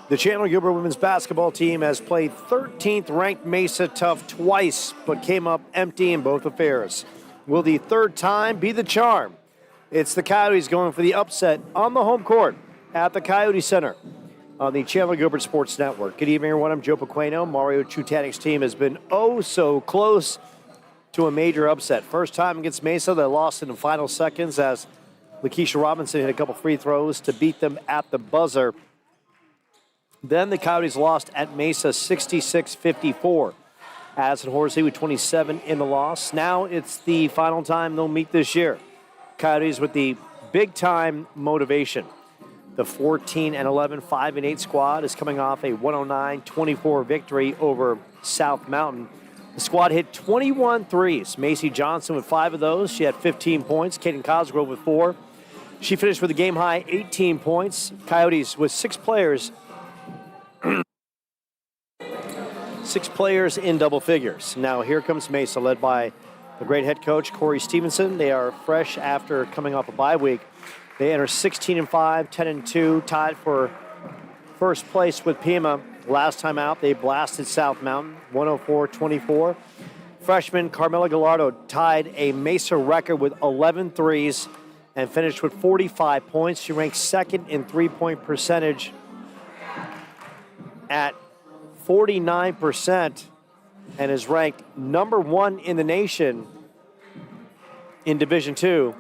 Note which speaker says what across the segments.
Speaker 1: The Chandler-Gilbert women's basketball team has played 13th ranked Mesa Tough twice, but came up empty in both affairs. Will the third time be the charm? It's the Coyotes going for the upset on the home court at the Coyote Center on the Chandler-Gilbert Sports Network. Good evening, everyone. I'm Joe Pequeno. Mario Chutanik's team has been oh so close to a major upset. First time against Mesa, they lost in the final seconds as Lakeisha Robinson hit a couple free throws to beat them at the buzzer. Then the Coyotes lost at Mesa 66-54. Addison Horsley with 27 in the loss. Now it's the final time they'll meet this year. Coyotes with the big-time motivation. The 14-11, 5-8 squad is coming off a 109-24 victory over South Mountain. The squad hit 21 threes. Macy Johnson with 5 of those. She had 15 points. Kaden Cosgrove with 4. She finished with a game-high 18 points. Coyotes with 6 players in double figures. Now here comes Mesa, led by the great head coach, Corey Stevenson. They are fresh after coming off a bye week. They enter 16-5, 10-2, tied for first place with Pima. Last time out, they blasted South Mountain, 104-24. Freshman Carmela Gallardo tied a Mesa record with 11 threes and finished with 45 points. She ranked second in three-point percentage at 49% and is ranked number 1 in the nation in Division II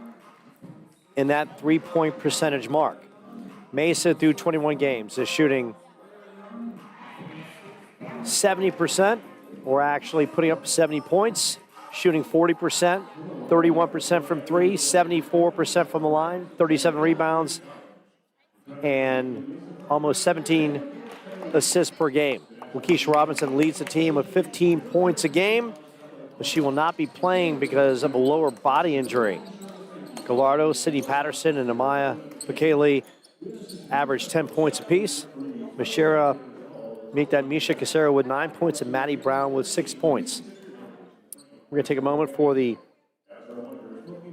Speaker 1: in that three-point percentage mark. Mesa, through 21 games, is shooting 70%, or actually putting up 70 points, shooting 40%, 31% from 3, 74% from the line, 37 rebounds, and almost 17 assists per game. Lakeisha Robinson leads the team with 15 points a game, but she will not be playing because of a lower body injury. Gallardo, Sydney Patterson, and Amaya Bekele averaged 10 points apiece. Misha Casero with 9 points, and Maddie Brown with 6 points. We're going to take a moment for the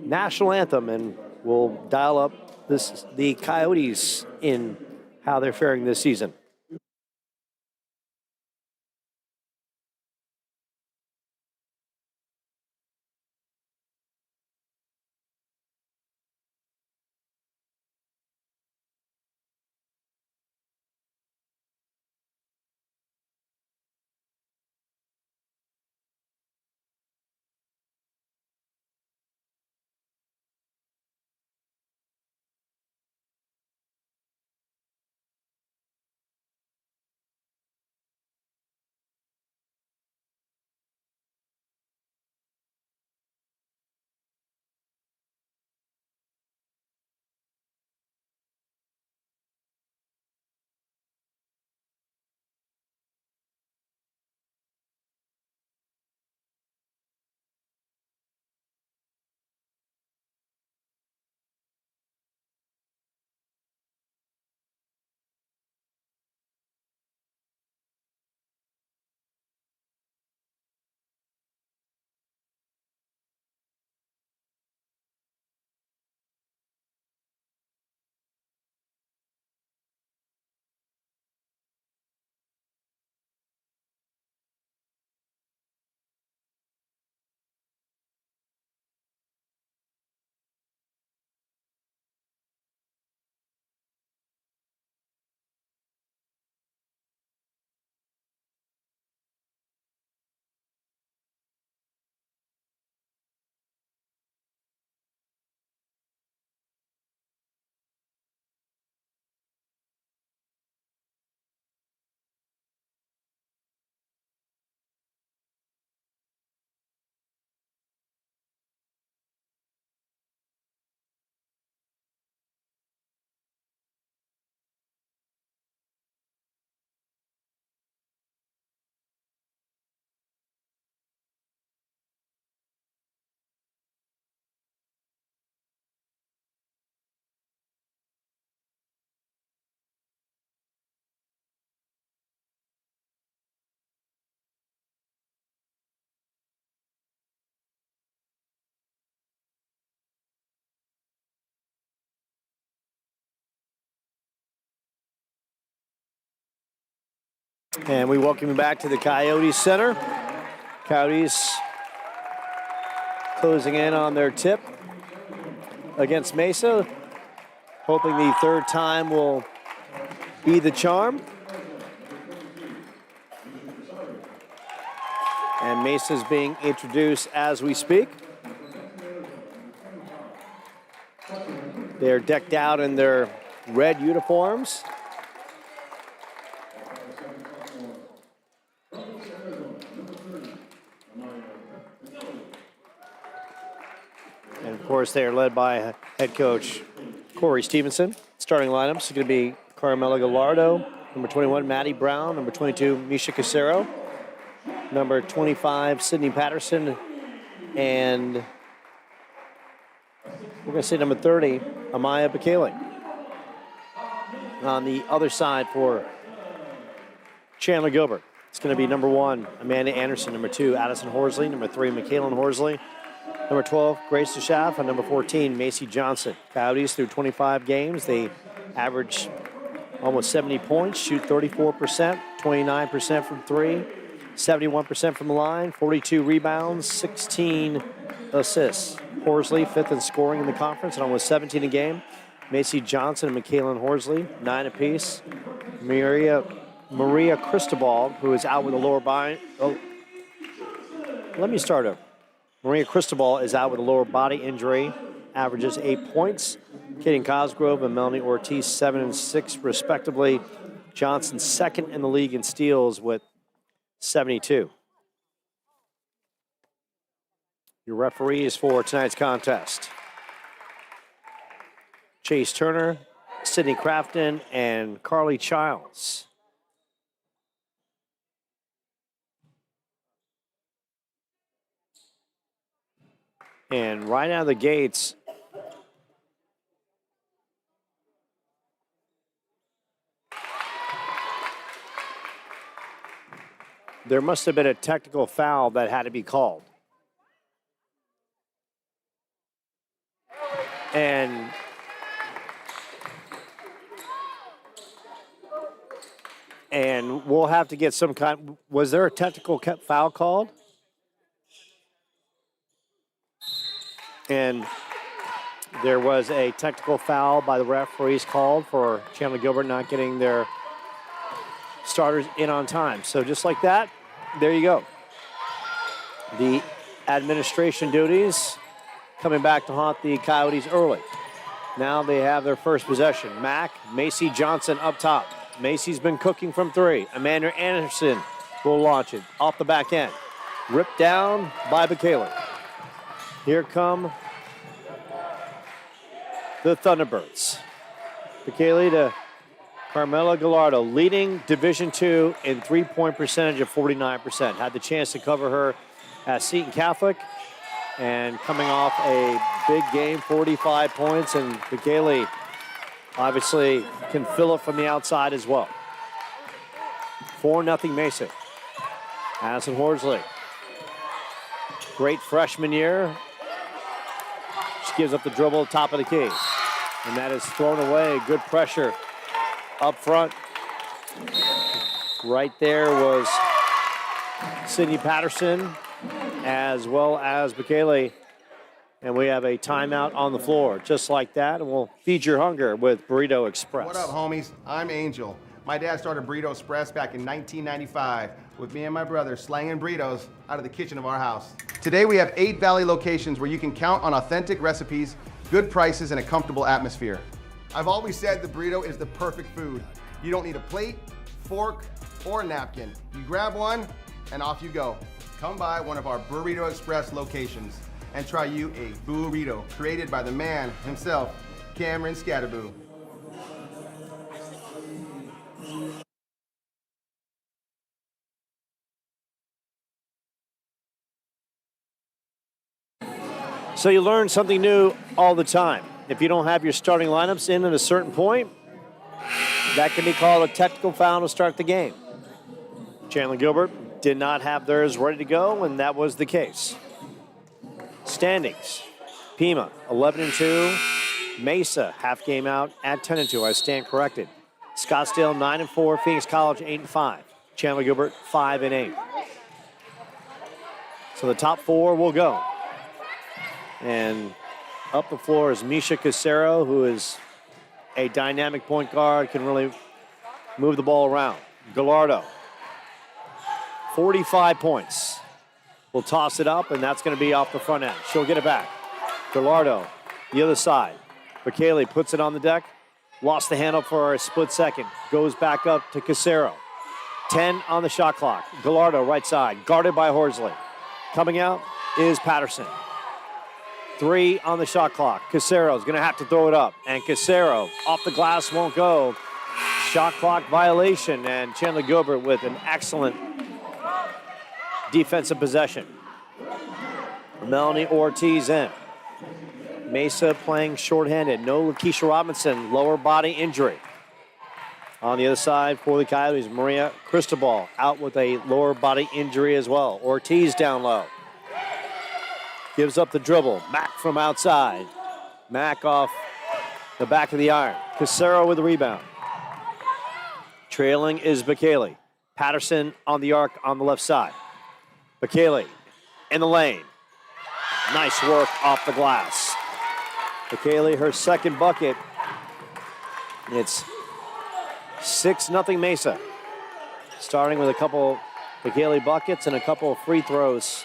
Speaker 1: national anthem, and we'll dial up the Coyotes in how they're faring this season. And we welcome you back to the Coyotes Center. Coyotes closing in on their tip against Mesa, hoping the third time will be the charm. And Mesa's being introduced as we speak. They're decked out in their red uniforms. And of course, they are led by head coach Corey Stevenson. Starting lineups are going to be Carmelo Gallardo, number 21, Maddie Brown, number 22, Misha Casero, number 25, Sydney Patterson, and we're going to say number 30, Amaya Bekele. On the other side for Chandler-Gilbert, it's going to be number 1, Amanda Anderson, number 2, Addison Horsley, number 3, McKaylin Horsley, number 12, Grace DeSchaff, and number 14, Macy Johnson. Coyotes through 25 games. They average almost 70 points, shoot 34%, 29% from 3, 71% from the line, 42 rebounds, 16 assists. Horsley, 5th in scoring in the conference, and almost 17 a game. Macy Johnson and McKaylin Horsley, 9 apiece. Maria Cristobal, who is out with a lower body. Oh, let me start over. Maria Cristobal is out with a lower body injury, averages 8 points. Kaden Cosgrove and Melanie Ortiz, 7 and 6, respectively. Johnson, 2nd in the league in steals with 72. Your referees for tonight's contest: Chase Turner, Sydney Crafton, and Carly Childs. And right out of the gates, there must have been a technical foul that had to be called. And we'll have to get some kind. Was there a technical foul called? And there was a technical foul by the referees called for Chandler-Gilbert not getting their starters in on time. So just like that, there you go. The administration duties coming back to haunt the Coyotes early. Now they have their first possession. Macy Johnson up top. Macy's been cooking from 3. Amanda Anderson will launch it off the back end. Ripped down by Bekele. Here come the Thunderbirds. Bekele to Carmela Gallardo, leading Division II in three-point percentage of 49%. Had the chance to cover her at Seton Catholic, and coming off a big game, 45 points, and Bekele obviously can fill it from the outside as well. 4-0 Mesa. Addison Horsley. Great freshman year. She gives up the dribble at the top of the key. And that is thrown away. Good pressure up front. Right there was Sydney Patterson as well as Bekele. And we have a timeout on the floor. Just like that, and we'll feed your hunger with Burrito Express.
Speaker 2: What up, homies? I'm Angel. My dad started Burrito Express back in 1995 with me and my brother slanging burritos out of the kitchen of our house. Today we have 8 Valley locations where you can count on authentic recipes, good prices, and a comfortable atmosphere. I've always said the burrito is the perfect food. You don't need a plate, fork, or a napkin. You grab one and off you go. Come by one of our Burrito Express locations and try you a burrito created by the man himself, Cameron Scatterboo.
Speaker 1: So you learn something new all the time. If you don't have your starting lineups in at a certain point, that can be called a technical foul to start the game. Chandler-Gilbert did not have theirs ready to go, and that was the case. Standings: Pima 11-2, Mesa half game out at 10-2. I stand corrected. Scottsdale 9-4, Phoenix College 8-5. Chandler-Gilbert 5 and 8. So the top 4 will go. And up the floor is Misha Casero, who is a dynamic point guard, can really move the ball around. Gallardo, 45 points. Will toss it up, and that's going to be off the front end. She'll get it back. Gallardo, the other side. Bekele puts it on the deck. Lost the handle for a split second. Goes back up to Casero. 10 on the shot clock. Gallardo, right side, guarded by Horsley. Coming out is Patterson. 3 on the shot clock. Casero's going to have to throw it up. And Casero, off the glass, won't go. Shot clock violation, and Chandler-Gilbert with an excellent defensive possession. Melanie Ortiz in. Mesa playing shorthanded. No Lakeisha Robinson, lower body injury. On the other side for the Coyotes, Maria Cristobal out with a lower body injury as well. Ortiz down low. Gives up the dribble. Mack from outside. Mack off the back of the iron. Casero with the rebound. Trailing is Bekele. Patterson on the arc on the left side. Bekele in the lane. Nice work off the glass. Bekele, her second bucket. It's 6-0 Mesa. Starting with a couple Bekele buckets and a couple of free throws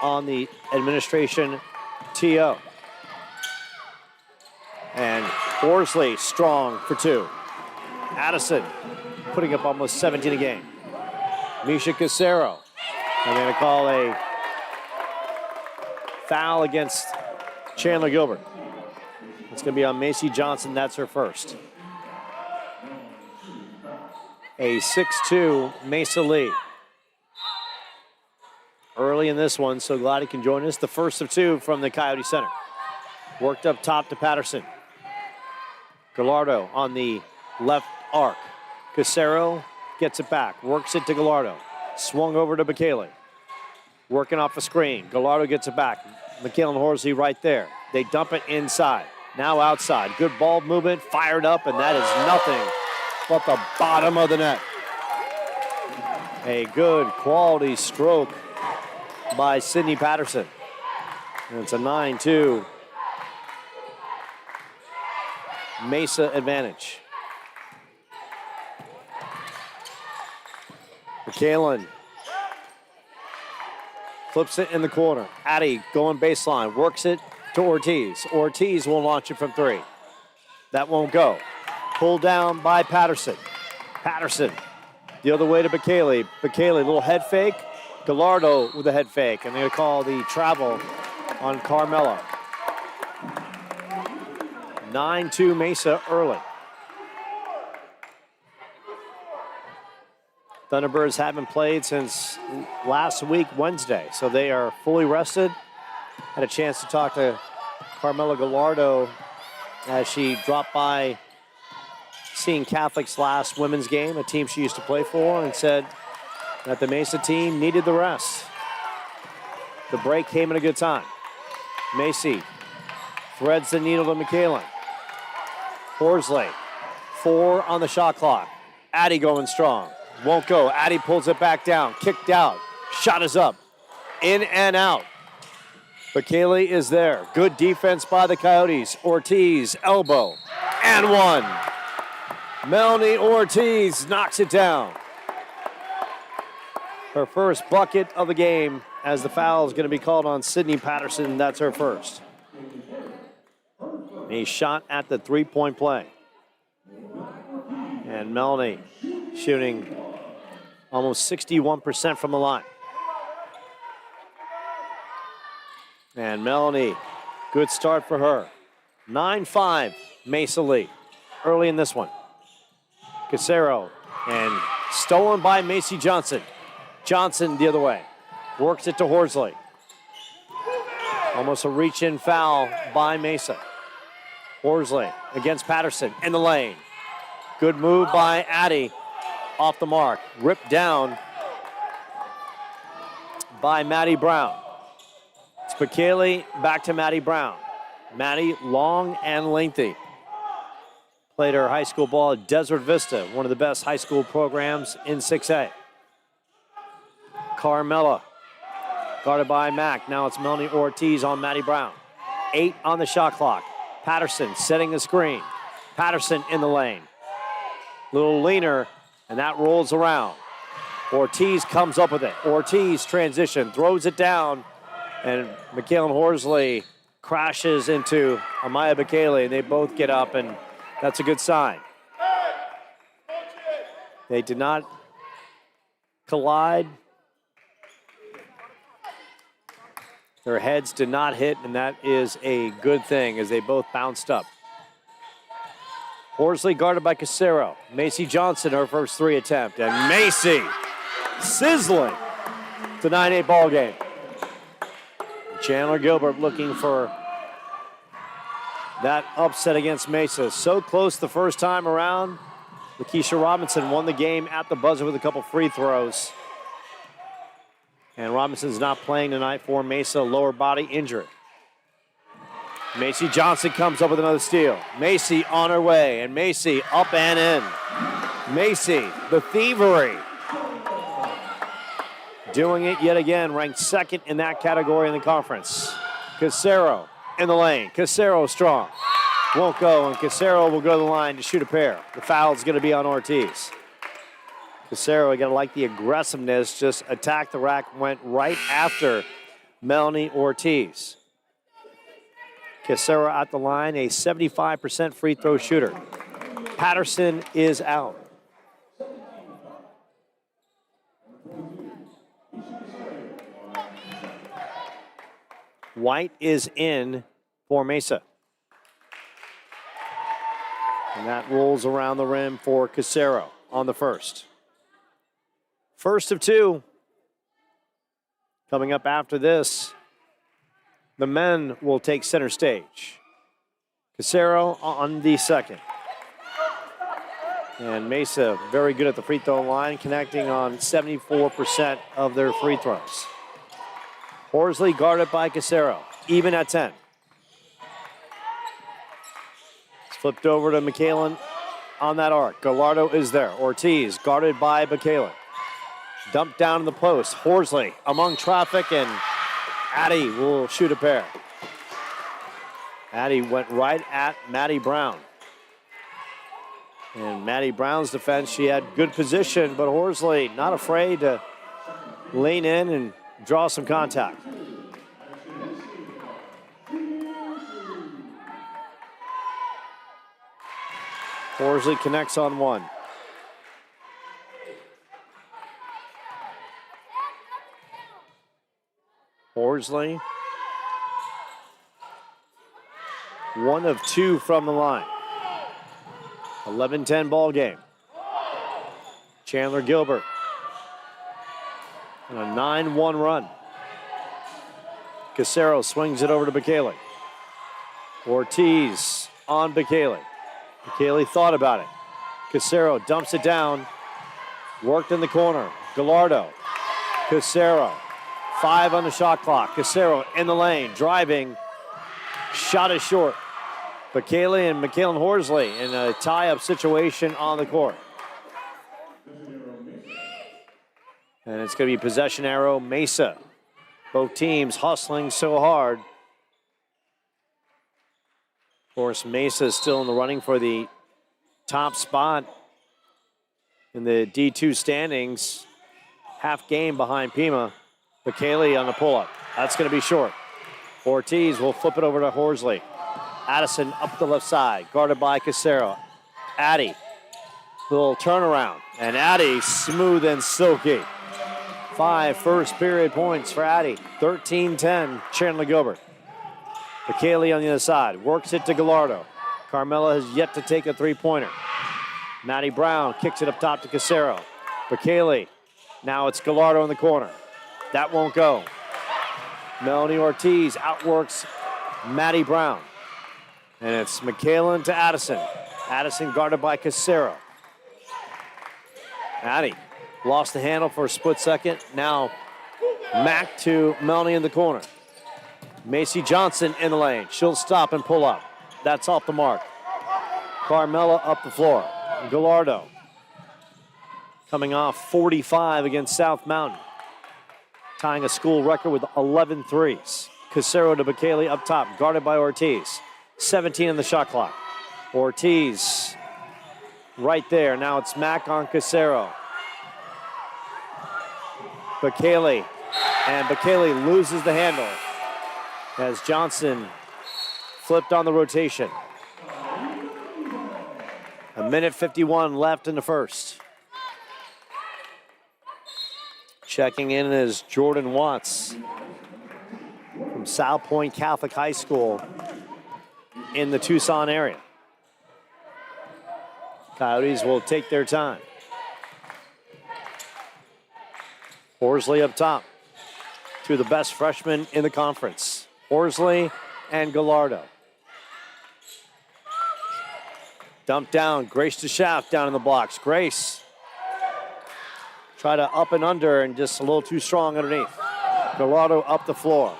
Speaker 1: on the administration TO. And Horsley strong for 2. Addison putting up almost 17 a game. Misha Casero. I'm going to call a foul against Chandler-Gilbert. It's going to be on Macy Johnson. That's her first. A 6-2 Mesa lead. Early in this one, so glad he can join us. The first of 2 from the Coyote Center. Worked up top to Patterson. Gallardo on the left arc. Casero gets it back, works it to Gallardo. Swung over to Bekele. Working off a screen. Gallardo gets it back. McKellen Horsley right there. They dump it inside. Now outside. Good ball movement, fired up, and that is nothing but the bottom of the net. A good quality stroke by Sydney Patterson. And it's a 9-2 Mesa advantage. McKellen flips it in the corner. Addy going baseline, works it to Ortiz. Ortiz will launch it from 3. That won't go. Pulled down by Patterson. Patterson the other way to Bekele. Bekele, little head fake. Gallardo with a head fake. And they're going to call the travel on Carmelo. 9-2 Mesa early. Thunderbirds haven't played since last week, Wednesday, so they are fully rested. Had a chance to talk to Carmela Gallardo as she dropped by seeing Catholic's last women's game, a team she used to play for, and said that the Mesa team needed the rest. The break came at a good time. Macy threads the needle to McKellen. Horsley, 4 on the shot clock. Addy going strong. Won't go. Addy pulls it back down. Kicked out. Shot is up. In and out. Bekele is there. Good defense by the Coyotes. Ortiz, elbow. And 1. Melanie Ortiz knocks it down. Her first bucket of the game, as the foul is going to be called on Sydney Patterson. That's her first. A shot at the three-point play. And Melanie shooting almost 61% from the line. And Melanie, good start for her. 9-5 Mesa lead early in this one. Casero, and stolen by Macy Johnson. Johnson the other way. Works it to Horsley. Almost a reach-in foul by Mesa. Horsley against Patterson in the lane. Good move by Addy. Off the mark. Ripped down by Maddie Brown. It's Bekele back to Maddie Brown. Maddie, long and lengthy. Played her high school ball at Desert Vista, one of the best high school programs in 6A. Carmella, guarded by Mack. Now it's Melanie Ortiz on Maddie Brown. 8 on the shot clock. Patterson setting the screen. Patterson in the lane. Little leaner, and that rolls around. Ortiz comes up with it. Ortiz transition, throws it down, and McKaylin Horsley crashes into Amaya Bekele, and they both get up, and that's a good sign. They did not collide. Their heads did not hit, and that is a good thing as they both bounced up. Horsley guarded by Casero. Macy Johnson, her first 3 attempt, and Macy sizzling. It's a 9-8 ball game. Chandler-Gilbert looking for that upset against Mesa. So close the first time around. Lakeisha Robinson won the game at the buzzer with a couple free throws. And Robinson's not playing tonight for Mesa, lower body injury. Macy Johnson comes up with another steal. Macy on her way, and Macy up and in. Macy, the thievery. Doing it yet again, ranked second in that category in the conference. Casero in the lane. Casero strong. Won't go, and Casero will go to the line to shoot a pair. The foul's going to be on Ortiz. Casero, you got to like the aggressiveness, just attacked the rack, went right after Melanie Ortiz. Casero at the line, a 75% free throw shooter. Patterson is out. White is in for Mesa. And that rolls around the rim for Casero on the first. First of 2. Coming up after this, the men will take center stage. Casero on the second. And Mesa very good at the free throw line, connecting on 74% of their free throws. Horsley guarded by Casero, even at 10. It's flipped over to McKaylin on that arc. Gallardo is there. Ortiz guarded by McKaylin. Dumped down in the post. Horsley among traffic, and Addy will shoot a pair. Addy went right at Maddie Brown. And Maddie Brown's defense, she had good position, but Horsley not afraid to lean in and draw some contact. Horsley connects on one. Horsley, 1 of 2 from the line. 11-10 ball game. Chandler-Gilbert on a 9-1 run. Casero swings it over to Bekele. Ortiz on Bekele. Bekele thought about it. Casero dumps it down. Worked in the corner. Gallardo. Casero. 5 on the shot clock. Casero in the lane, driving. Shot is short. Bekele and McKaylin Horsley in a tie-up situation on the court. And it's going to be possession arrow, Mesa. Both teams hustling so hard. Of course, Mesa is still in the running for the top spot in the D2 standings. Half game behind Pima. Bekele on the pull-up. That's going to be short. Ortiz will flip it over to Horsley. Addison up the left side, guarded by Casero. Addy, little turnaround, and Addy smooth and silky. 5 first period points for Addy. 13-10, Chandler-Gilbert. Bekele on the other side, works it to Gallardo. Carmella has yet to take a three-pointer. Maddie Brown kicks it up top to Casero. Bekele, now it's Gallardo in the corner. That won't go. Melanie Ortiz outworks Maddie Brown. And it's McKaylin to Addison. Addison guarded by Casero. Addy lost the handle for a split second. Now Mack to Melanie in the corner. Macy Johnson in the lane. She'll stop and pull up. That's off the mark. Carmella up the floor. Gallardo coming off 45 against South Mountain. tying a school record with 11 threes. Casero to Bekele up top, guarded by Ortiz. 17 on the shot clock. Ortiz right there. Now it's Mack on Casero. Bekele, and Bekele loses the handle as Johnson flipped on the rotation. A minute 51 left in the first. Checking in is Jordan Watts from South Point Catholic High School in the Tucson area. Coyotes will take their time. Horsley up top. Two of the best freshmen in the conference. Horsley and Gallardo. Dumped down. Grace to Schaff down in the blocks. Grace try to up and under and just a little too strong underneath. Gallardo up the floor.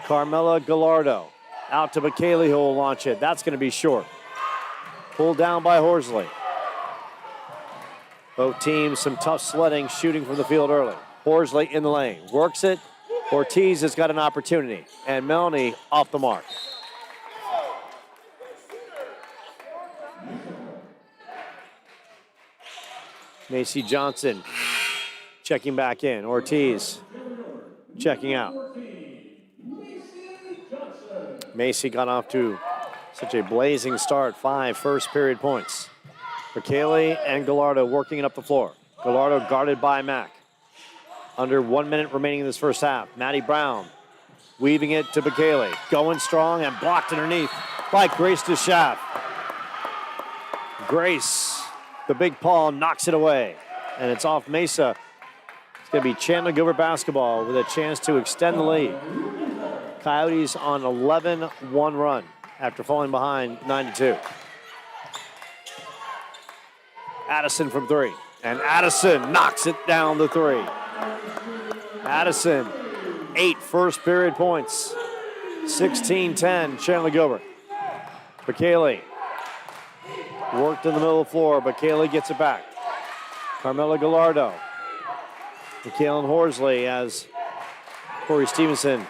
Speaker 1: Carmela Gallardo out to Bekele, who will launch it. That's going to be short. Pulled down by Horsley. Both teams some tough sledding, shooting from the field early. Horsley in the lane, works it. Ortiz has got an opportunity, and Melanie off the mark. Macy Johnson checking back in. Ortiz checking out. Macy got off to such a blazing start. 5 first period points. Bekele and Gallardo working it up the floor. Gallardo guarded by Mack. Under 1 minute remaining in this first half. Maddie Brown weaving it to Bekele. Going strong and blocked underneath by Grace DeSchaff. Grace, the big paw, knocks it away. And it's off Mesa. It's going to be Chandler-Gilbert basketball with a chance to extend the lead. Coyotes on 11-1 run after falling behind 9-2. Addison from 3. And Addison knocks it down the 3. Addison, 8 first period points. 16-10, Chandler-Gilbert. Bekele worked in the middle of the floor. Bekele gets it back. Carmela Gallardo. Mikhail Horsley as Corey Stevenson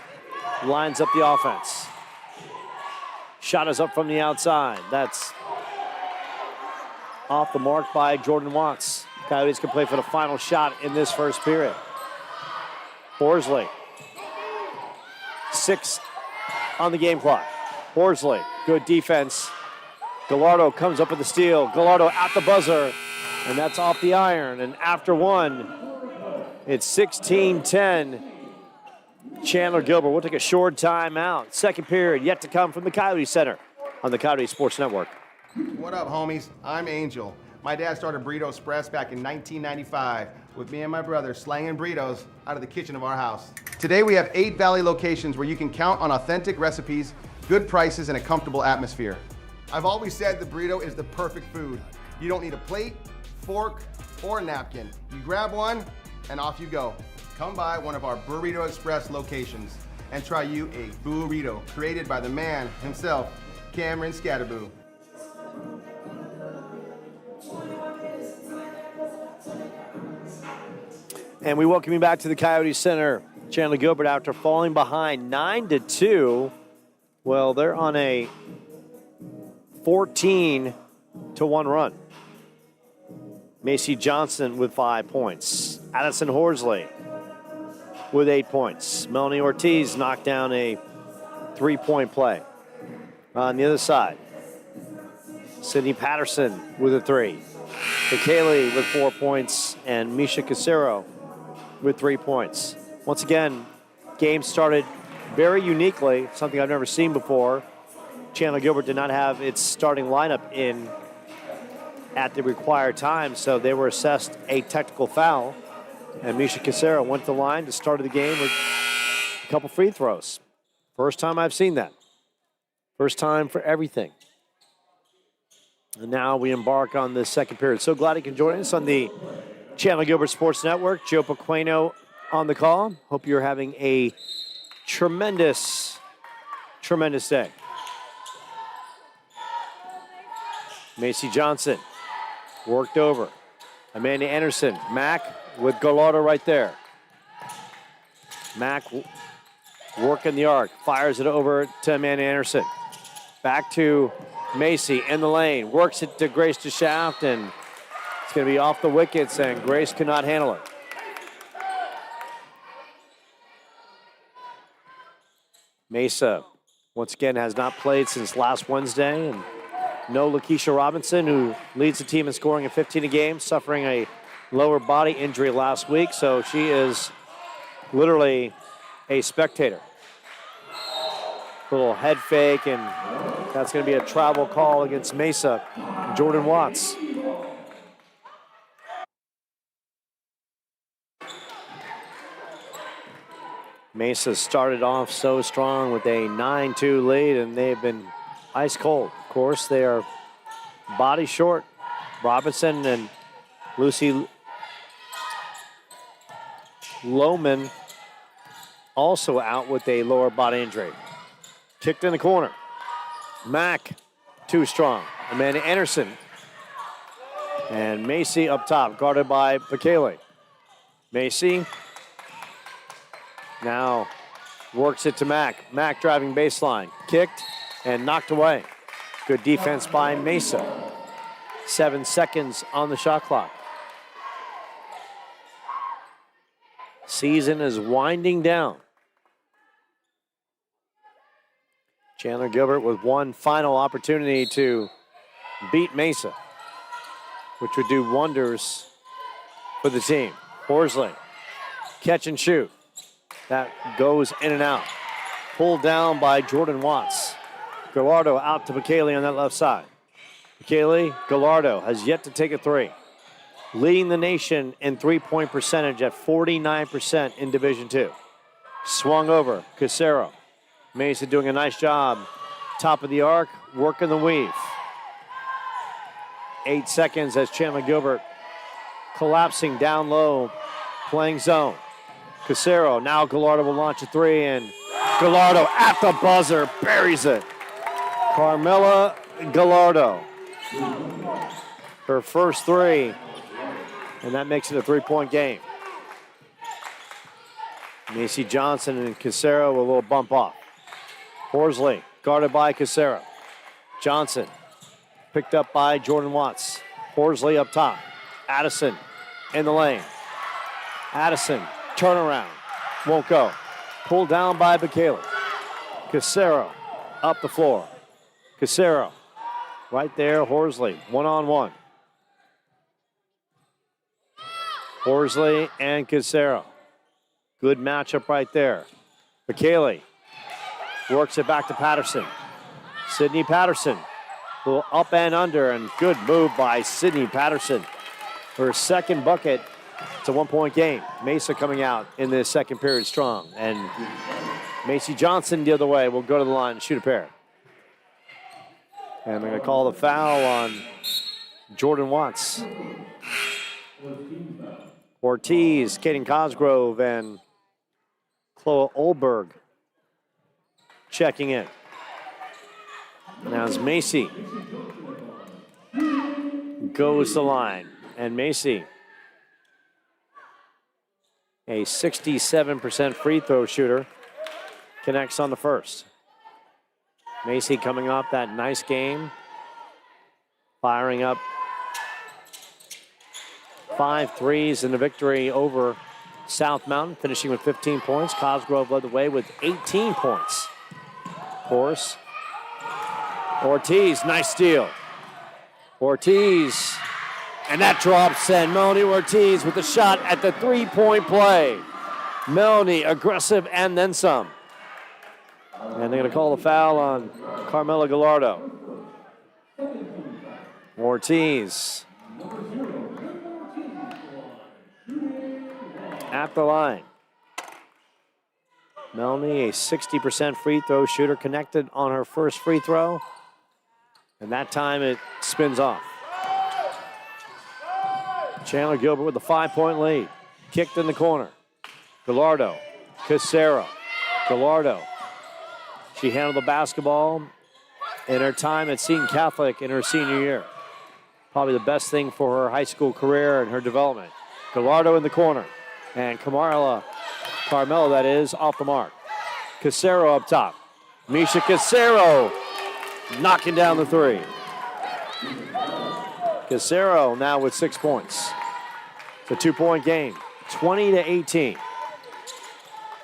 Speaker 1: lines up the offense. Shot is up from the outside. That's off the mark by Jordan Watts. Coyotes can play for the final shot in this first period. Horsley. 6 on the game clock. Horsley, good defense. Gallardo comes up with the steal. Gallardo at the buzzer, and that's off the iron. And after one, it's 16-10. Chandler-Gilbert will take a short timeout. Second period yet to come from the Coyote Center on the Coyote Sports Network.
Speaker 2: What up, homies? I'm Angel. My dad started Burrito Express back in 1995 with me and my brother slanging burritos out of the kitchen of our house. Today we have 8 Valley locations where you can count on authentic recipes, good prices, and a comfortable atmosphere. I've always said the burrito is the perfect food. You don't need a plate, fork, or a napkin. You grab one and off you go. Come by one of our Burrito Express locations and try you a burrito created by the man himself, Cameron Scatterboo.
Speaker 1: And we welcome you back to the Coyote Center. Chandler-Gilbert, after falling behind 9-2, well, they're on a 14-1 run. Macy Johnson with 5 points. Addison Horsley with 8 points. Melanie Ortiz knocked down a 3-point play. On the other side, Sydney Patterson with a 3. Bekele with 4 points, and Misha Casero with 3 points. Once again, game started very uniquely, something I've never seen before. Chandler-Gilbert did not have its starting lineup in at the required time, so they were assessed a technical foul. And Misha Casero went to the line to start the game with a couple free throws. First time I've seen that. First time for everything. And now we embark on the second period. So glad you can join us on the Chandler-Gilbert Sports Network. Joe Pequeno on the call. Hope you're having a tremendous day. Macy Johnson worked over. Amanda Anderson. Mack with Gallardo right there. Mack working the arc, fires it over to Amanda Anderson. Back to Macy in the lane, works it to Grace DeShaft, and it's going to be off the wickets, and Grace could not handle it. Mesa, once again, has not played since last Wednesday, and no Lakeisha Robinson, who leads the team in scoring at 15 a game, suffering a lower body injury last week, so she is literally a spectator. Little head fake, and that's going to be a travel call against Mesa. Jordan Watts. Mesa started off so strong with a 9-2 lead, and they've been ice cold. Of course, they are body short. Robinson and Lucy Lohman also out with a lower body injury. Kicked in the corner. Mack, too strong. Amanda Anderson. And Macy up top, guarded by Bekele. Macy now works it to Mack. Mack driving baseline. Kicked and knocked away. Good defense by Mesa. 7 seconds on the shot clock. Season is winding down. Chandler-Gilbert with one final opportunity to beat Mesa, which would do wonders for the team. Horsley, catch and shoot. That goes in and out. Pulled down by Jordan Watts. Gallardo out to Bekele on that left side. Bekele, Gallardo has yet to take a three. Leading the nation in three-point percentage at 49% in Division II. Swung over, Casero. Mesa doing a nice job. Top of the arc, working the weave. 8 seconds as Chandler-Gilbert collapsing down low, playing zone. Casero, now Gallardo will launch a three, and Gallardo at the buzzer, buries it. Carmela Gallardo. Her first three, and that makes it a three-point game. Macy Johnson and Casero with a little bump off. Horsley, guarded by Casero. Johnson, picked up by Jordan Watts. Horsley up top. Addison in the lane. Addison, turnaround, won't go. Pulled down by Bekele. Casero up the floor. Casero right there, Horsley, one-on-one. Horsley and Casero. Good matchup right there. Bekele works it back to Patterson. Sydney Patterson, a little up and under, and good move by Sydney Patterson. Her second bucket. It's a one-point game. Mesa coming out in the second period strong. And Macy Johnson the other way will go to the line and shoot a pair. And they're going to call the foul on Jordan Watts. Ortiz, Kaden Cosgrove, and Chloe Olberg checking in. Now as Macy goes to the line. And Macy, a 67% free throw shooter, connects on the first. Macy coming off that nice game, firing up 5 threes in the victory over South Mountain, finishing with 15 points. Cosgrove led the way with 18 points. Of course, Ortiz, nice steal. Ortiz, and that drops in. Melanie Ortiz with the shot at the three-point play. Melanie aggressive and then some. And they're going to call the foul on Carmela Gallardo. Ortiz at the line. Melanie, a 60% free throw shooter, connected on her first free throw. And that time it spins off. Chandler-Gilbert with a 5-point lead. Kicked in the corner. Gallardo, Casero, Gallardo. She handled the basketball in her time at Seton Catholic in her senior year. Probably the best thing for her high school career and her development. Gallardo in the corner. And Carmela Carmelo, that is, off the mark. Casero up top. Misha Casero knocking down the three. Casero now with 6 points. It's a 2-point game, 20-18.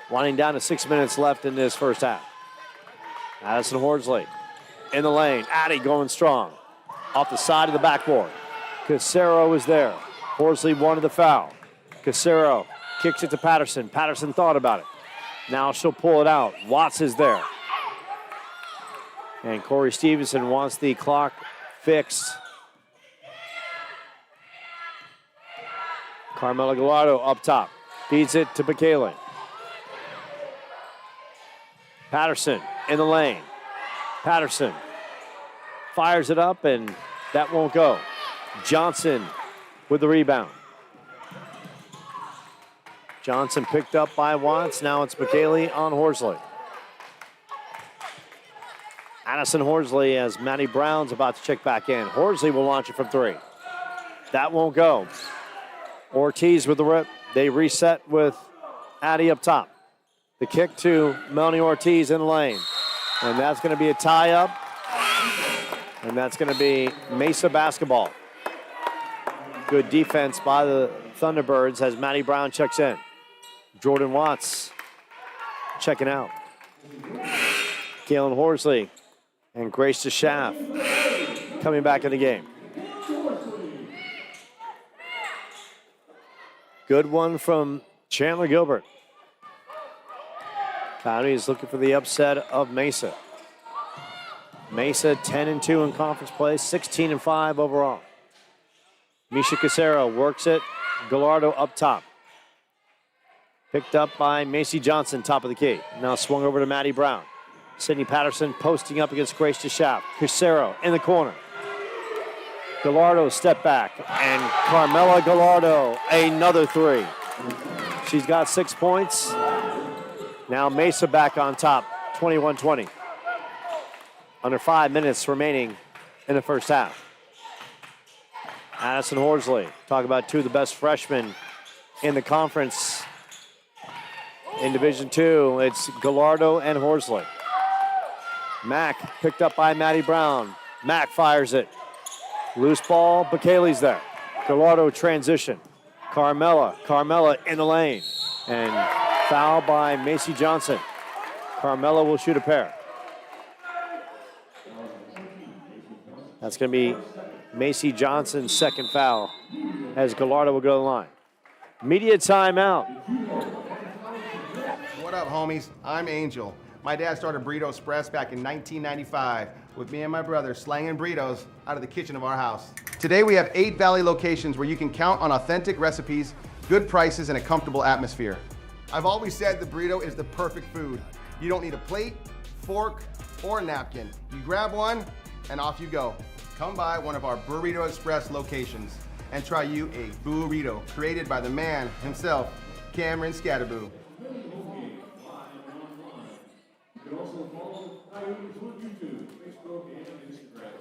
Speaker 1: Winding down to 6 minutes left in this first half. Addison Horsley in the lane. Addy going strong. Off the side of the backboard. Casero is there. Horsley wanted the foul. Casero kicks it to Patterson. Patterson thought about it. Now she'll pull it out. Watts is there. And Corey Stevenson wants the clock fixed. Carmelo Gallardo up top. Feeds it to Bekele. Patterson in the lane. Patterson fires it up, and that won't go. Johnson with the rebound. Johnson picked up by Watts. Now it's Bekele on Horsley. Addison Horsley as Matty Brown's about to check back in. Horsley will launch it from three. That won't go. Ortiz with the rip. They reset with Addy up top. The kick to Melanie Ortiz in the lane. And that's going to be a tie-up. And that's going to be Mesa basketball. Good defense by the Thunderbirds as Matty Brown checks in. Jordan Watts checking out. Kaylin Horsley and Grace DeShaff coming back in the game. Good one from Chandler-Gilbert. Coyote is looking for the upset of Mesa. Mesa 10-2 in conference play, 16-5 overall. Misha Casero works it. Gallardo up top. Picked up by Macy Johnson, top of the key. Now swung over to Matty Brown. Sydney Patterson posting up against Grace DeShaff. Casero in the corner. Gallardo step back, and Carmela Gallardo, another three. She's got 6 points. Now Mesa back on top, 21-20. Under 5 minutes remaining in the first half. Addison Horsley, talk about two of the best freshmen in the conference. In Division II, it's Gallardo and Horsley. Mack picked up by Matty Brown. Mack fires it. Loose ball, Bekele's there. Gallardo transition. Carmela in the lane. And foul by Macy Johnson. Carmela will shoot a pair. That's going to be Macy Johnson's second foul as Gallardo will go to the line. Media timeout.
Speaker 2: What up, homies? I'm Angel. My dad started Burrito Express back in 1995 with me and my brother slanging burritos out of the kitchen of our house. Today we have 8 Valley locations where you can count on authentic recipes, good prices, and a comfortable atmosphere. I've always said the burrito is the perfect food. You don't need a plate, fork, or a napkin. You grab one and off you go. Come by one of our Burrito Express locations and try you a burrito created by the man himself, Cameron Scatterboo. You can also follow Coyotes on YouTube, Facebook, and Instagram.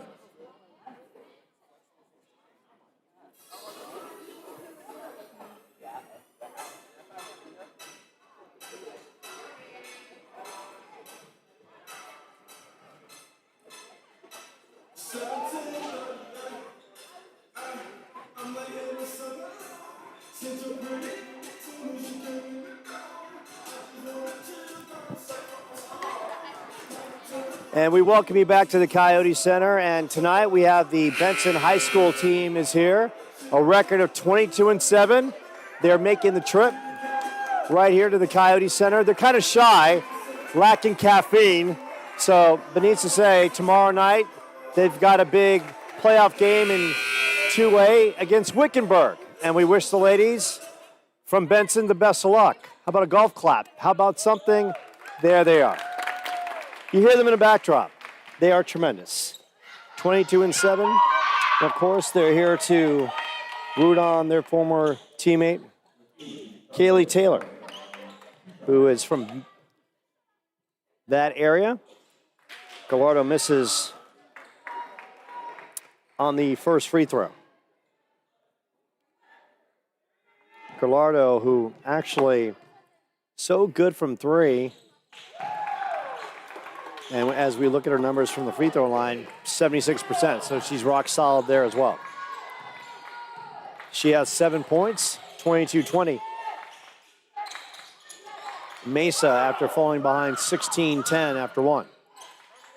Speaker 1: And we welcome you back to the Coyote Center. And tonight we have the Benson High School team is here. A record of 22-7. They're making the trip right here to the Coyote Center. They're kind of shy, lacking caffeine. So, but needs to say, tomorrow night they've got a big playoff game in 2A against Wickenburg. And we wish the ladies from Benson the best of luck. How about a golf clap? How about something? There they are. You hear them in the backdrop. They are tremendous. 22-7. Of course, they're here to root on their former teammate, Kaylee Taylor, who is from that area. Gallardo misses on the first free throw. Gallardo, who actually So good from three. And as we look at her numbers from the free throw line, 76%. So she's rock solid there as well. She has 7 points, 22-20. Mesa after falling behind 16-10 after one.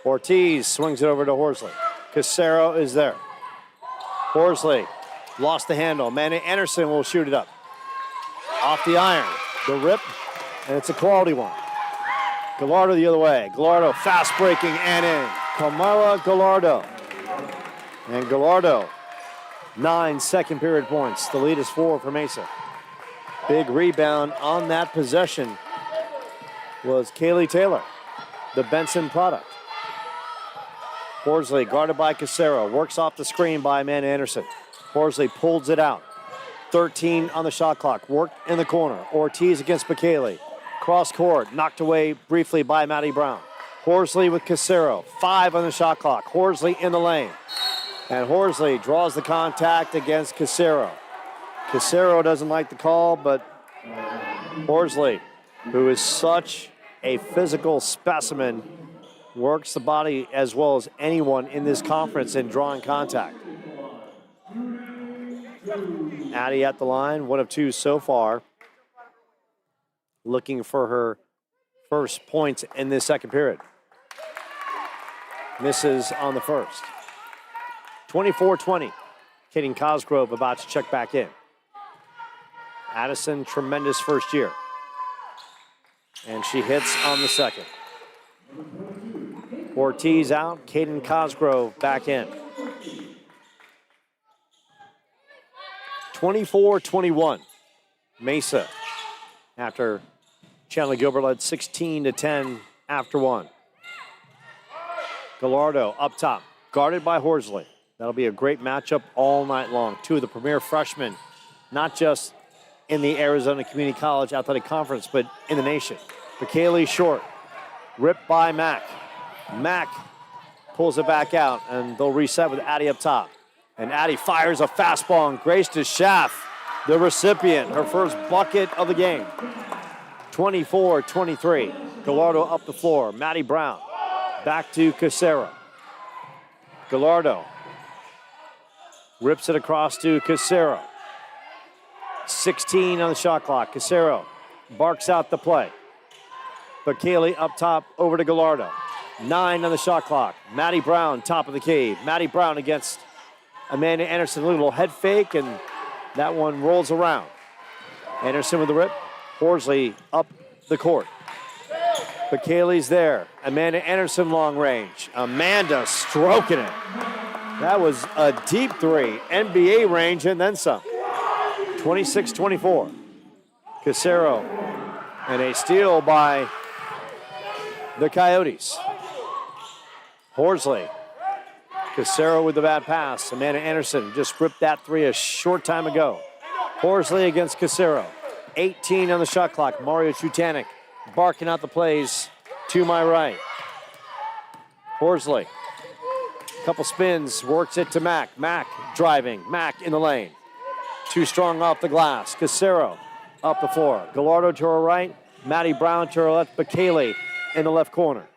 Speaker 1: Ortiz swings it over to Horsley. Casero is there. Horsley lost the handle. Manny Anderson will shoot it up. Off the iron. The rip, and it's a quality one. Gallardo the other way. Gallardo fast breaking and in. Carmela Gallardo. And Gallardo, 9 second period points. The lead is 4 for Mesa. Big rebound on that possession was Kaylee Taylor, the Benson product. Horsley guarded by Casero, works off the screen by Amanda Anderson. Horsley pulls it out. 13 on the shot clock, worked in the corner. Ortiz against Bekele. Cross court, knocked away briefly by Maddie Brown. Horsley with Casero, 5 on the shot clock. Horsley in the lane. And Horsley draws the contact against Casero. Casero doesn't like the call, but Horsley, who is such a physical specimen, works the body as well as anyone in this conference in drawing contact. Addie at the line, 1 of 2 so far. Looking for her first points in this second period. Misses on the first. 24-20. Kaden Cosgrove about to check back in. Addison, tremendous first year. And she hits on the second. Ortiz out, Kaden Cosgrove back in. 24-21. Mesa after Chandler-Gilbert led 16-10 after one. Gallardo up top, guarded by Horsley. That'll be a great matchup all night long. 2 of the premier freshmen, not just in the Arizona Community College Athletic Conference, but in the nation. Bekele short, ripped by Mack. Mack pulls it back out, and they'll reset with Addie up top. And Addie fires a fastball, and Grace DeSchaff, the recipient, her first bucket of the game. 24-23. Gallardo up the floor. Maddie Brown back to Casero. Gallardo rips it across to Casero. 16 on the shot clock. Casero barks out the play. Bekele up top over to Gallardo. 9 on the shot clock. Maddie Brown, top of the key. Maddie Brown against Amanda Anderson. A little head fake, and that one rolls around. Anderson with the rip. Horsley up the court. Bekele's there. Amanda Anderson long range. Amanda stroking it. That was a deep three. NBA range and then some. 26-24. Casero and a steal by the Coyotes. Horsley. Casero with the bad pass. Amanda Anderson just ripped that three a short time ago. Horsley against Casero. 18 on the shot clock. Mario Chutanik barking out the plays to my right. Horsley. Couple spins, works it to Mack. Mack driving. Mack in the lane. Too strong off the glass. Casero up the floor. Gallardo to her right. Maddie Brown to her left. Bekele in the left corner.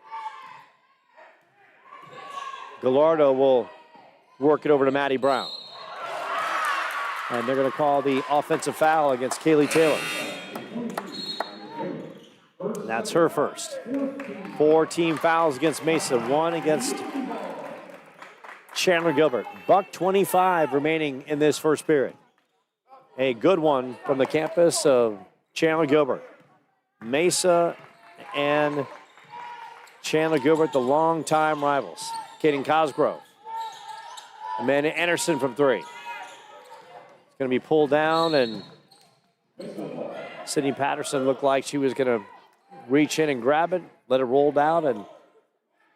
Speaker 1: Gallardo will work it over to Maddie Brown. And they're going to call the offensive foul against Kaylee Taylor. That's her first. 4 team fouls against Mesa, 1 against Chandler-Gilbert. $1:25 remaining in this first period. A good one from the campus of Chandler-Gilbert. Mesa and Chandler-Gilbert, the longtime rivals. Kaden Cosgrove. Amanda Anderson from 3. It's going to be pulled down, and Sydney Patterson looked like she was going to reach in and grab it, let it roll down, and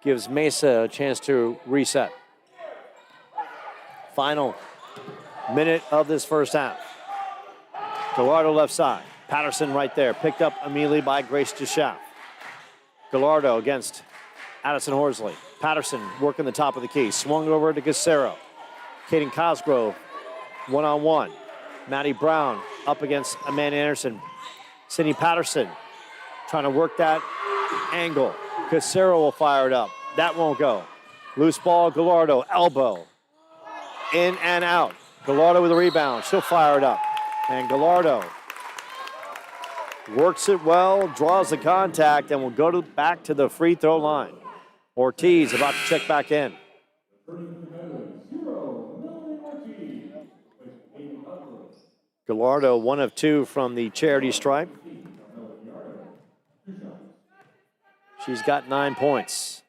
Speaker 1: gives Mesa a chance to reset. Final minute of this first half. Gallardo left side. Patterson right there, picked up immediately by Grace DeSchaff. Gallardo against Addison Horsley. Patterson working the top of the key. Swung over to Casero. Kaden Cosgrove, one-on-one. Maddie Brown up against Amanda Anderson. Sydney Patterson Trying to work that angle. Casero will fire it up. That won't go. Loose ball, Gallardo, elbow. In and out. Gallardo with a rebound. She'll fire it up. And Gallardo works it well, draws the contact, and will go back to the free throw line. Ortiz about to check back in. Gallardo, 1 of 2 from the charity stripe. She's got 9 points.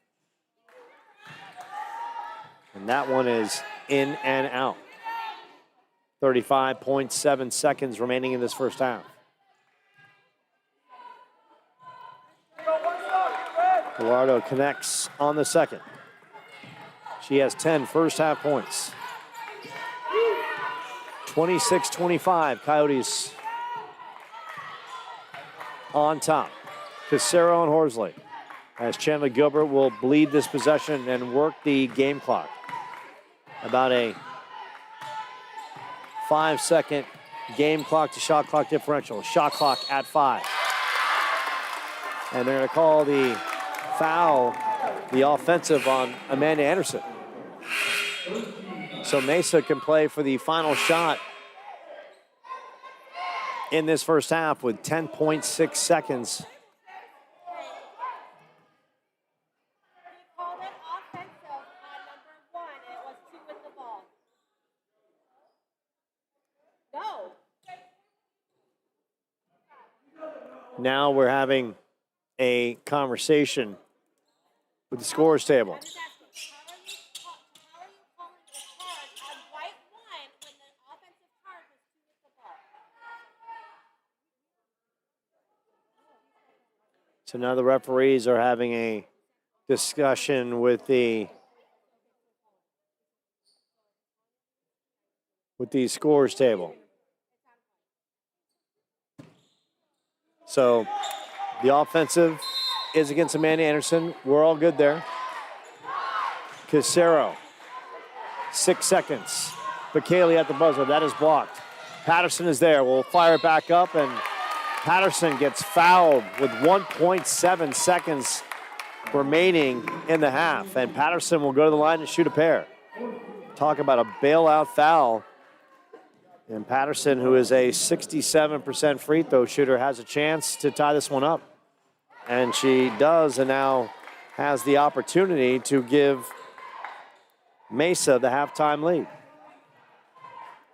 Speaker 1: And that one is in and out. 35.7 seconds remaining in this first half. Gallardo connects on the second. She has 10 first half points. 26-25, Coyotes on top. Casero and Horsley, as Chandler-Gilbert will bleed this possession and work the game clock. About a 5-second game clock to shot clock differential. Shot clock at 5. And they're going to call the foul, the offensive, on Amanda Anderson. So Mesa can play for the final shot in this first half with 10.6 seconds. Now we're having a conversation with the scores table. So now the referees are having a discussion with the scores table. So the offensive is against Amanda Anderson. We're all good there. Casero, 6 seconds. Bacaley at the buzzer. That is blocked. Patterson is there. We'll fire it back up, and Patterson gets fouled with 1.7 seconds remaining in the half. And Patterson will go to the line and shoot a pair. Talk about a bailout foul. And Patterson, who is a 67% free throw shooter, has a chance to tie this one up. And she does, and now has the opportunity to give Mesa the halftime lead.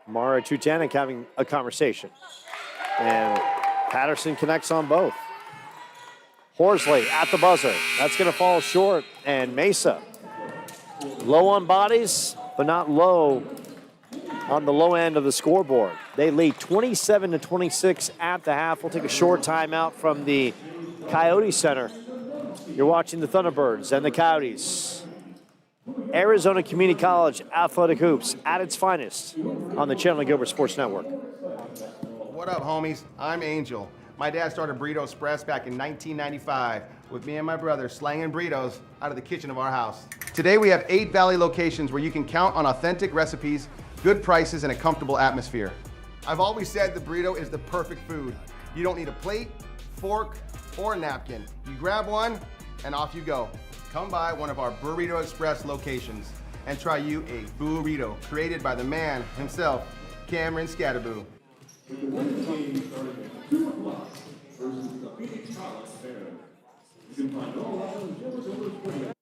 Speaker 1: Mara Tutanek having a conversation. And Patterson connects on both. Horsley at the buzzer. That's going to fall short. And Mesa, low on bodies, but not low on the low end of the scoreboard. They lead 27-26 at the half. We'll take a short timeout from the Coyote Center. You're watching the Thunderbirds and the Coyotes. Arizona Community College Athletic Hoops at its finest on the Chandler-Gilbert Sports Network.
Speaker 2: What up, homies? I'm Angel. My dad started Burrito Express back in 1995 with me and my brother slanging burritos out of the kitchen of our house. Today we have 8 Valley locations where you can count on authentic recipes, good prices, and a comfortable atmosphere. I've always said the burrito is the perfect food. You don't need a plate, fork, or a napkin. You grab one and off you go. Come by one of our Burrito Express locations and try you a burrito created by the man himself, Cameron Scatterboo.
Speaker 3: With the women's game starting at 2 o'clock versus the Phoenix College Bears. You can find all of them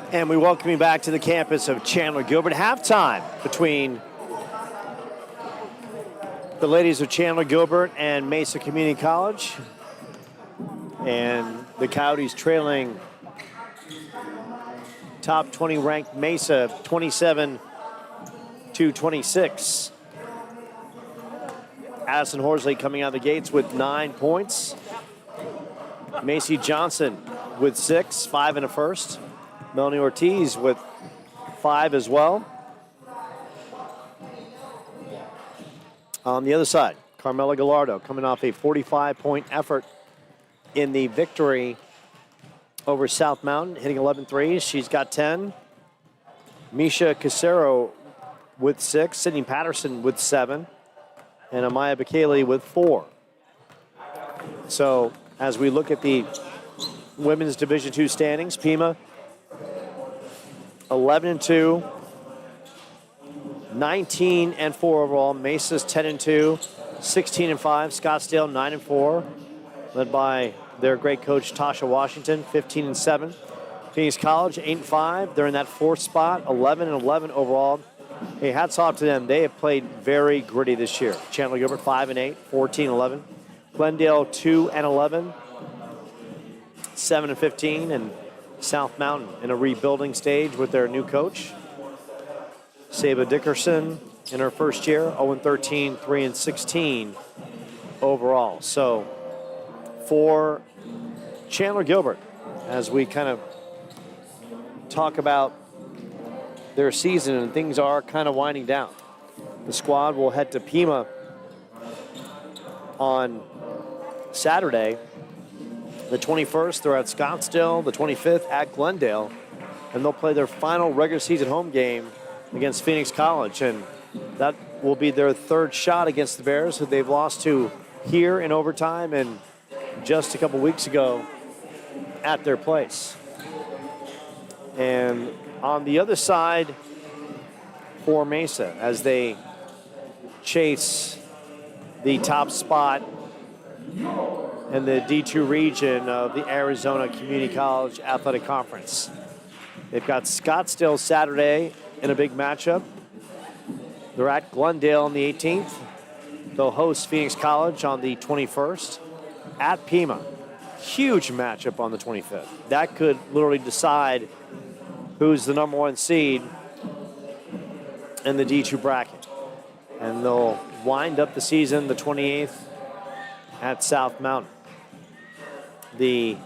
Speaker 1: And we welcome you back to the campus of Chandler-Gilbert. Halftime between the ladies of Chandler-Gilbert and Mesa Community College. And the Coyotes trailing top 20 ranked Mesa 27-26. Addison Horsley coming out of the gates with 9 points. Macy Johnson with 6, 5 and a first. Melanie Ortiz with 5 as well. On the other side, Carmela Gallardo coming off a 45-point effort in the victory over South Mountain, hitting 11 threes. She's got 10. Misha Casero with 6. Sydney Patterson with 7. And Amaya Bakali with 4. So as we look at the women's Division II standings, Pima 11-2, 19-4 overall. Mesa's 10-2, 16-5. Scottsdale 9-4, led by their great coach Tasha Washington, 15-7. Phoenix College 8-5. They're in that 4th spot, 11-11 overall. Hey, hats off to them. They have played very gritty this year. Chandler-Gilbert 5-8, 14-11. Glendale 2-11, 7-15, and South Mountain in a rebuilding stage with their new coach. Saba Dickerson in her first year, 0-13, 3-16 overall. So for Chandler-Gilbert, as we kind of talk about their season and things are kind of winding down, the squad will head to Pima on Saturday, the 21st. They're at Scottsdale, the 25th at Glendale, and they'll play their final regular season home game against Phoenix College, and that will be their 3rd shot against the Bears, who they've lost to here in overtime and just a couple weeks ago at their place. And on the other side for Mesa, as they chase the top spot in the D2 region of the Arizona Community College Athletic Conference. They've got Scottsdale Saturday in a big matchup. They're at Glendale on the 18th. They'll host Phoenix College on the 21st at Pima. Huge matchup on the 25th. That could literally decide who's the number 1 seed in the D2 bracket. And they'll wind up the season the 28th at South Mountain. The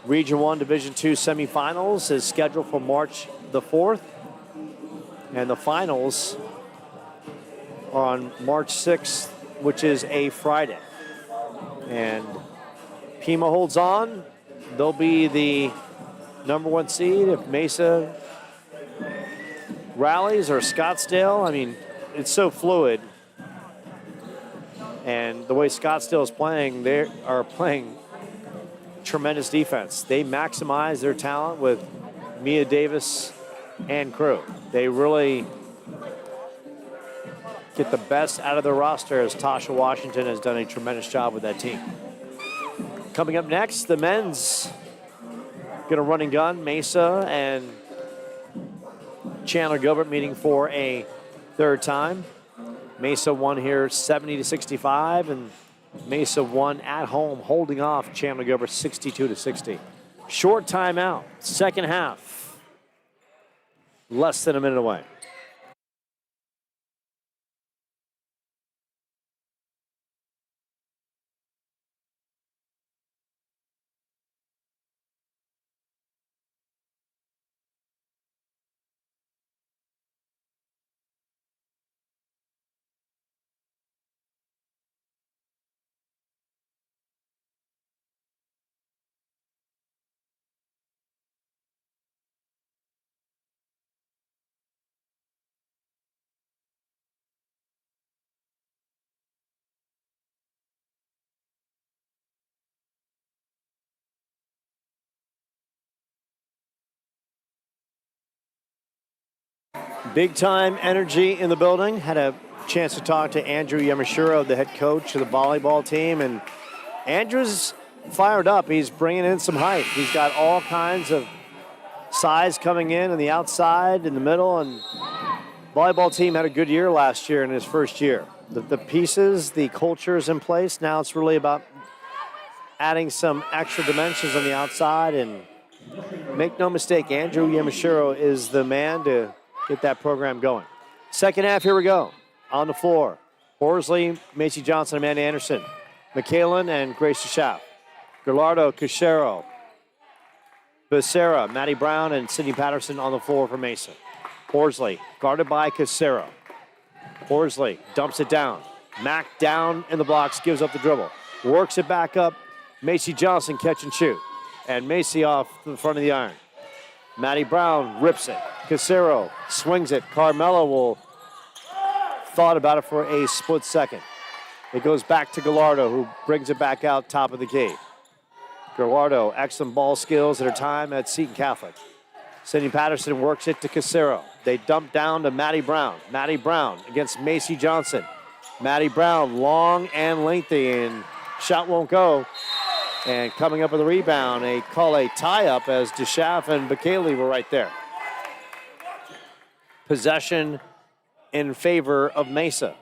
Speaker 1: Region 1 Division II semifinals is scheduled for March the 4th, and the finals are on March 6th, which is a Friday. And Pima holds on. They'll be the number 1 seed. If Mesa rallies, or Scottsdale, I mean, it's so fluid. And the way Scottsdale is playing, they are playing tremendous defense. They maximize their talent with Mia Davis and crew. They really get the best out of their roster, as Tasha Washington has done a tremendous job with that team. Coming up next, the men's gonna run and gun. Mesa and Chandler-Gilbert meeting for a 3rd time. Mesa won here 70-65, and Mesa won at home, holding off Chandler-Gilbert 62-60. Short timeout, 2nd half, less than a minute away. Big time energy in the building. Had a chance to talk to Andrew Yamashiro, the head coach of the volleyball team, and Andrew's fired up. He's bringing in some hype. He's got all kinds of Size coming in on the outside, in the middle, and volleyball team had a good year last year in his first year. The pieces, the culture is in place. Now it's really about adding some extra dimensions on the outside, and make no mistake, Andrew Yamashiro is the man to get that program going. Second half, here we go. On the floor, Horsley, Macy Johnson, Amanda Anderson, McKalen, and Grace DeSchaff. Gallardo, Cachero, Becerra, Maddie Brown, and Sydney Patterson on the floor for Mesa. Horsley, guarded by Cachero. Horsley dumps it down. Mack down in the blocks, gives up the dribble. Works it back up. Macy Johnson catch and shoot. And Macy off the front of the iron. Maddie Brown rips it. Cachero swings it. Carmelo will thought about it for a split second. It goes back to Gallardo, who brings it back out top of the key. Gallardo, excellent ball skills at her time at Seton Catholic. Sydney Patterson works it to Cachero. They dump down to Maddie Brown. Maddie Brown against Macy Johnson. Maddie Brown, long and lengthy, and shot won't go. And coming up with a rebound, they call a tie-up as DeSchaff and Bekele were right there. Possession in favor of Mesa.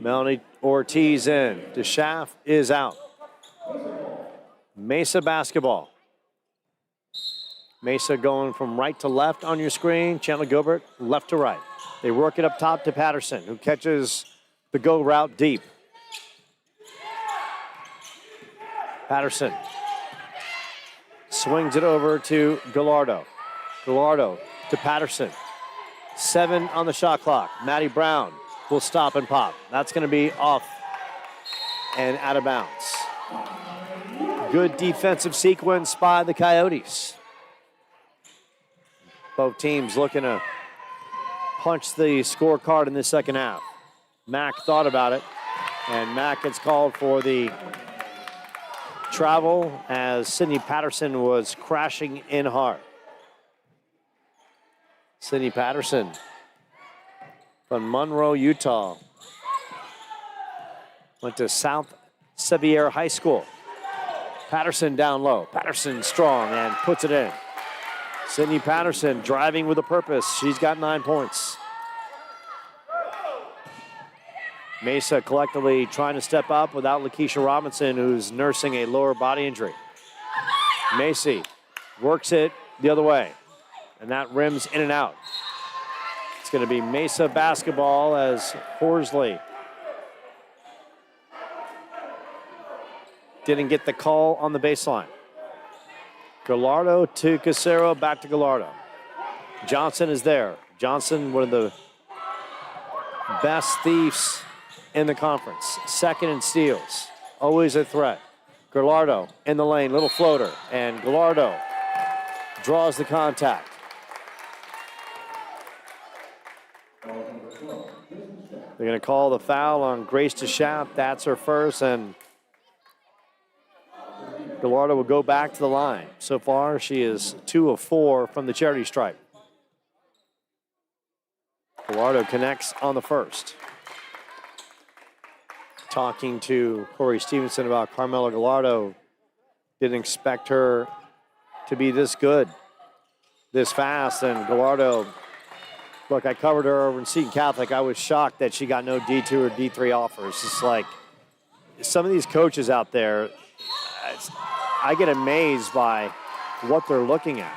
Speaker 1: Melanie Ortiz in. DeSchaff is out. Mesa basketball. Mesa going from right to left on your screen. Chandler-Gilbert, left to right. They work it up top to Patterson, who catches the go route deep. Patterson swings it over to Gallardo. Gallardo to Patterson. 7 on the shot clock. Maddie Brown will stop and pop. That's going to be off and out of bounds. Good defensive sequence by the Coyotes. Both teams looking to punch the scorecard in the second half. Mack thought about it, and Mack gets called for the travel as Sydney Patterson was crashing in hard. Sydney Patterson from Monroe, Utah. Went to South Sevier High School. Patterson down low. Patterson strong and puts it in. Sydney Patterson driving with a purpose. She's got 9 points. Mesa collectively trying to step up without Lakeisha Robinson, who's nursing a lower body injury. Macy works it the other way, and that rims in and out. It's going to be Mesa basketball as Horsley didn't get the call on the baseline. Gallardo to Cachero, back to Gallardo. Johnson is there. Johnson, one of the best thieves in the conference. Second in steals. Always a threat. Gallardo in the lane, little floater. And Gallardo draws the contact. They're going to call the foul on Grace DeSchaff. That's her first, and Gallardo will go back to the line. So far, she is 2 of 4 from the charity stripe. Gallardo connects on the first. Talking to Corey Stevenson about Carmela Gallardo. Didn't expect her to be this good, this fast. And Gallardo, look, I covered her over in Seton Catholic. I was shocked that she got no D2 or D3 offers. It's like some of these coaches out there, I get amazed by what they're looking at.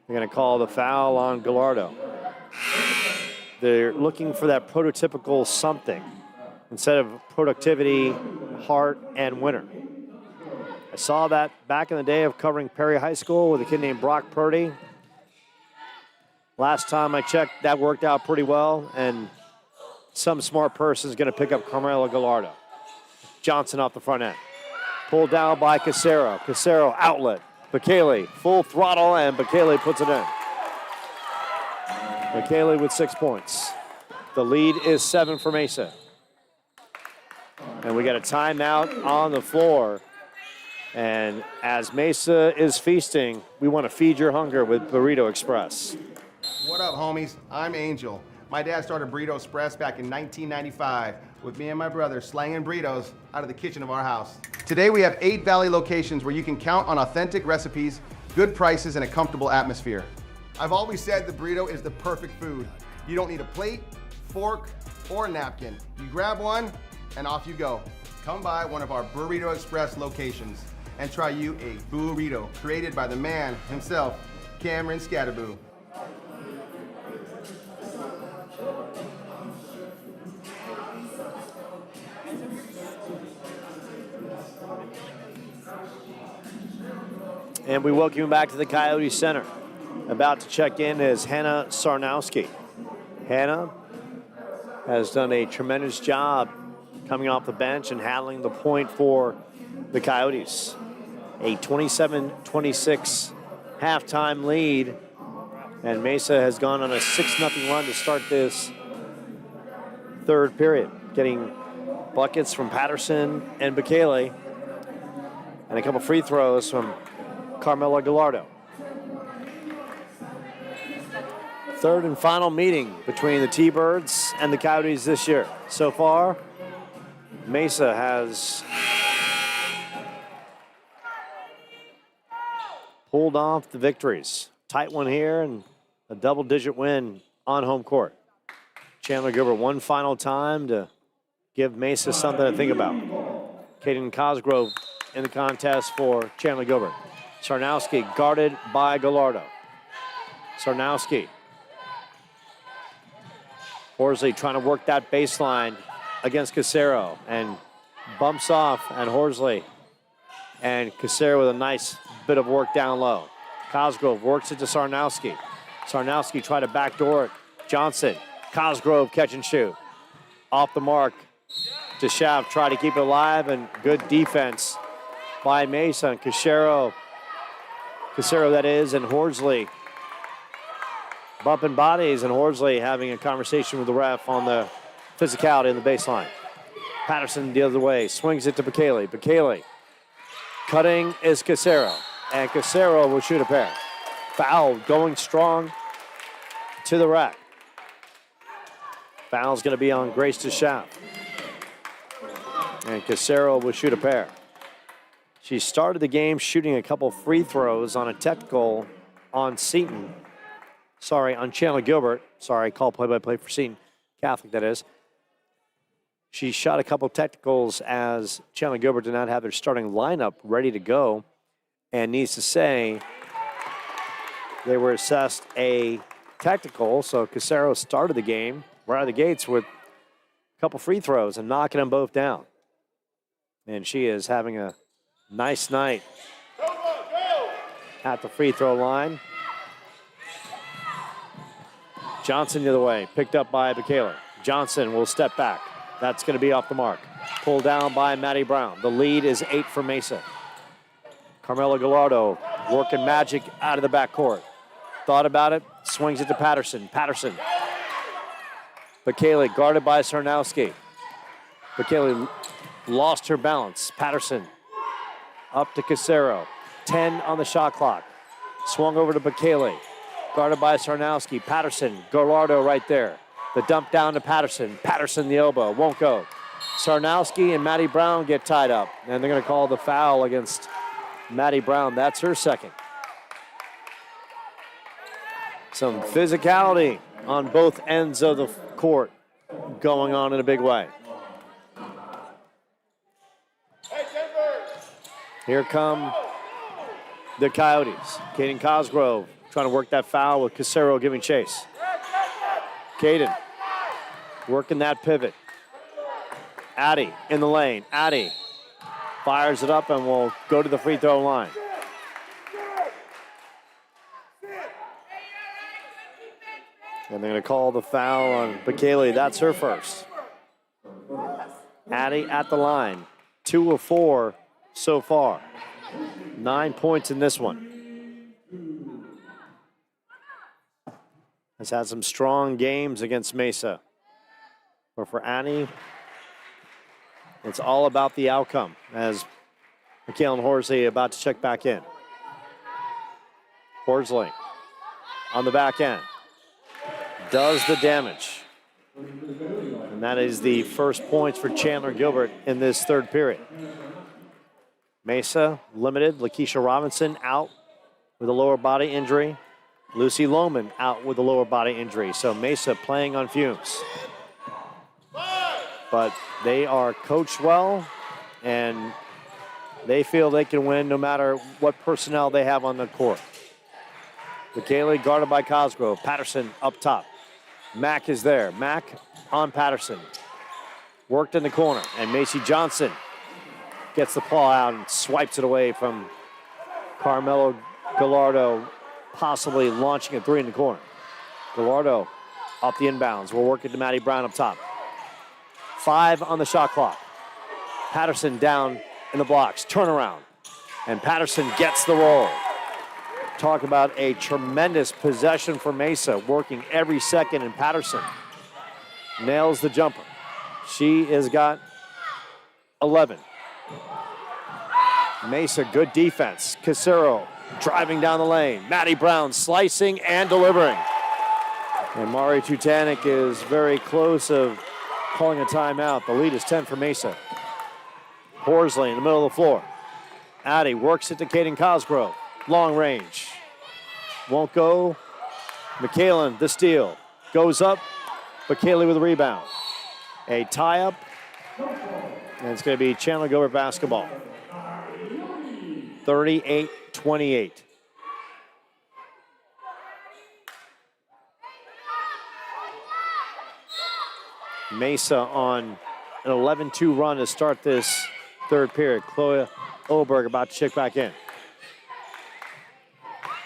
Speaker 1: They're going to call the foul on Gallardo. They're looking for that prototypical something instead of productivity, heart, and winner. I saw that back in the day of covering Perry High School with a kid named Brock Purdy. Last time I checked, that worked out pretty well, and some smart person is going to pick up Carmela Gallardo. Johnson off the front end. Pulled down by Cachero. Cachero outlet. Bekele full throttle, and Bekele puts it in. Bekele with 6 points. The lead is 7 for Mesa. And we got a timeout on the floor. And as Mesa is feasting, we want to feed your hunger with Burrito Express.
Speaker 2: What up, homies? I'm Angel. My dad started Burrito Express back in 1995 with me and my brother slanging burritos out of the kitchen of our house. Today we have 8 Valley locations where you can count on authentic recipes, good prices, and a comfortable atmosphere. I've always said the burrito is the perfect food. You don't need a plate, fork, or a napkin. You grab one and off you go. Come by one of our Burrito Express locations and try you a burrito created by the man himself, Cameron Scatterboo.
Speaker 1: And we welcome you back to the Coyote Center. About to check in is Hannah Sarnowski. Hannah has done a tremendous job coming off the bench and handling the point for the Coyotes. A 27-26 halftime lead, and Mesa has gone on a 6-0 run to start this third period, getting buckets from Patterson and Bekele, and a couple free throws from Carmelo Gallardo. Third and final meeting between the T-Birds and the Coyotes this year. So far, Mesa has pulled off the victories. Tight one here and a double-digit win on home court. Chandler-Gilbert one final time to give Mesa something to think about. Caden Cosgrove in the contest for Chandler-Gilbert. Sarnowski guarded by Gallardo. Sarnowski. Horsley trying to work that baseline against Casero and bumps off, and Horsley and Casero with a nice bit of work down low. Cosgrove works it to Sarnowski. Sarnowski tried to backdoor it. Johnson, Cosgrove catch and shoot. Off the mark. DeShav tried to keep it alive, and good defense by Mesa and Casero that is, and Horsley bumping bodies, and Horsley having a conversation with the ref on the physicality in the baseline. Patterson the other way, swings it to Bekele. Bekele cutting is Casero, and Casero will shoot a pair. Foul going strong to the rack. Foul's going to be on Grace DeShav, and Casero will shoot a pair. She started the game shooting a couple free throws on a technical on Seton. Sorry, on Chandler-Gilbert. Sorry, call play-by-play for Seton Catholic, that is. She shot a couple technicals as Chandler-Gilbert did not have their starting lineup ready to go. And needs to say, they were assessed a technical, so Casero started the game right out of the gates with a couple free throws and knocking them both down. And she is having a nice night at the free throw line. Johnson the other way, picked up by Bekele. Johnson will step back. That's going to be off the mark. Pulled down by Maddie Brown. The lead is 8 for Mesa. Carmelo Gallardo working magic out of the backcourt. Thought about it, swings it to Patterson. Patterson. Bekele guarded by Sarnowski. Bekele lost her balance. Patterson up to Casero. 10 on the shot clock. Swung over to Bekele. Guarded by Sarnowski. Patterson, Gallardo right there. The dump down to Patterson. Patterson the elbow, won't go. Sarnowski and Maddie Brown get tied up, and they're going to call the foul against Maddie Brown. That's her second. Some physicality on both ends of the court going on in a big way. Here come the Coyotes. Caden Cosgrove trying to work that foul with Casero giving chase. Caden working that pivot. Addy in the lane. Addy fires it up and will go to the free throw line. And they're going to call the foul on Bekele. That's her first. Addy at the line. 2 of 4 so far. 9 points in this one. Has had some strong games against Mesa. But for Annie, it's all about the outcome as Michaela Horsley about to check back in. Horsley on the back end. Does the damage. And that is the first points for Chandler-Gilbert in this third period. Mesa limited. Lakeisha Robinson out with a lower body injury. Lucy Lohman out with a lower body injury. So Mesa playing on fumes. But they are coached well, and they feel they can win no matter what personnel they have on the court. McKaylee guarded by Cosgrove. Patterson up top. Mack is there. Mack on Patterson. Worked in the corner. And Macy Johnson gets the ball out and swipes it away from Carmelo Gallardo, possibly launching a three in the corner. Gallardo off the inbounds. We'll work it to Maddie Brown up top. 5 on the shot clock. Patterson down in the blocks. Turnaround. And Patterson gets the roll. Talk about a tremendous possession for Mesa, working every second, and Patterson nails the jumper. She has got 11. Mesa, good defense. Casero driving down the lane. Maddie Brown slicing and delivering. And Mari Tutanek is very close of calling a timeout. The lead is 10 for Mesa. Horsley in the middle of the floor. Addy works it to Kaden Cosgrove. Long range. Won't go. McKaylen, the steal. Goes up. McKaylee with a rebound. A tie-up. And it's going to be Chandler-Gilbert basketball. 38-28. Mesa on an 11-2 run to start this third period. Chloe Oberg about to check back in.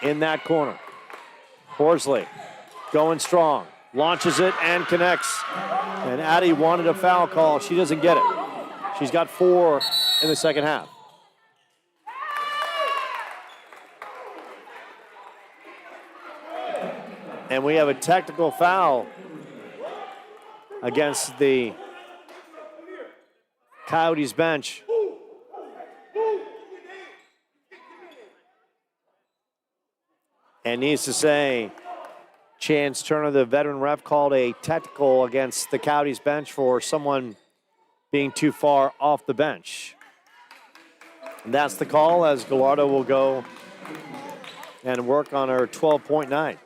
Speaker 1: In that corner. Horsley going strong. Launches it and connects. And Addie wanted a foul call. She doesn't get it. She's got 4 in the second half. And we have a technical foul against the Coyotes bench. And needs to say, Chance Turner, the veteran ref, called a technical against the Coyotes bench for someone being too far off the bench. And that's the call, as Gallardo will go and work on her 12-point night.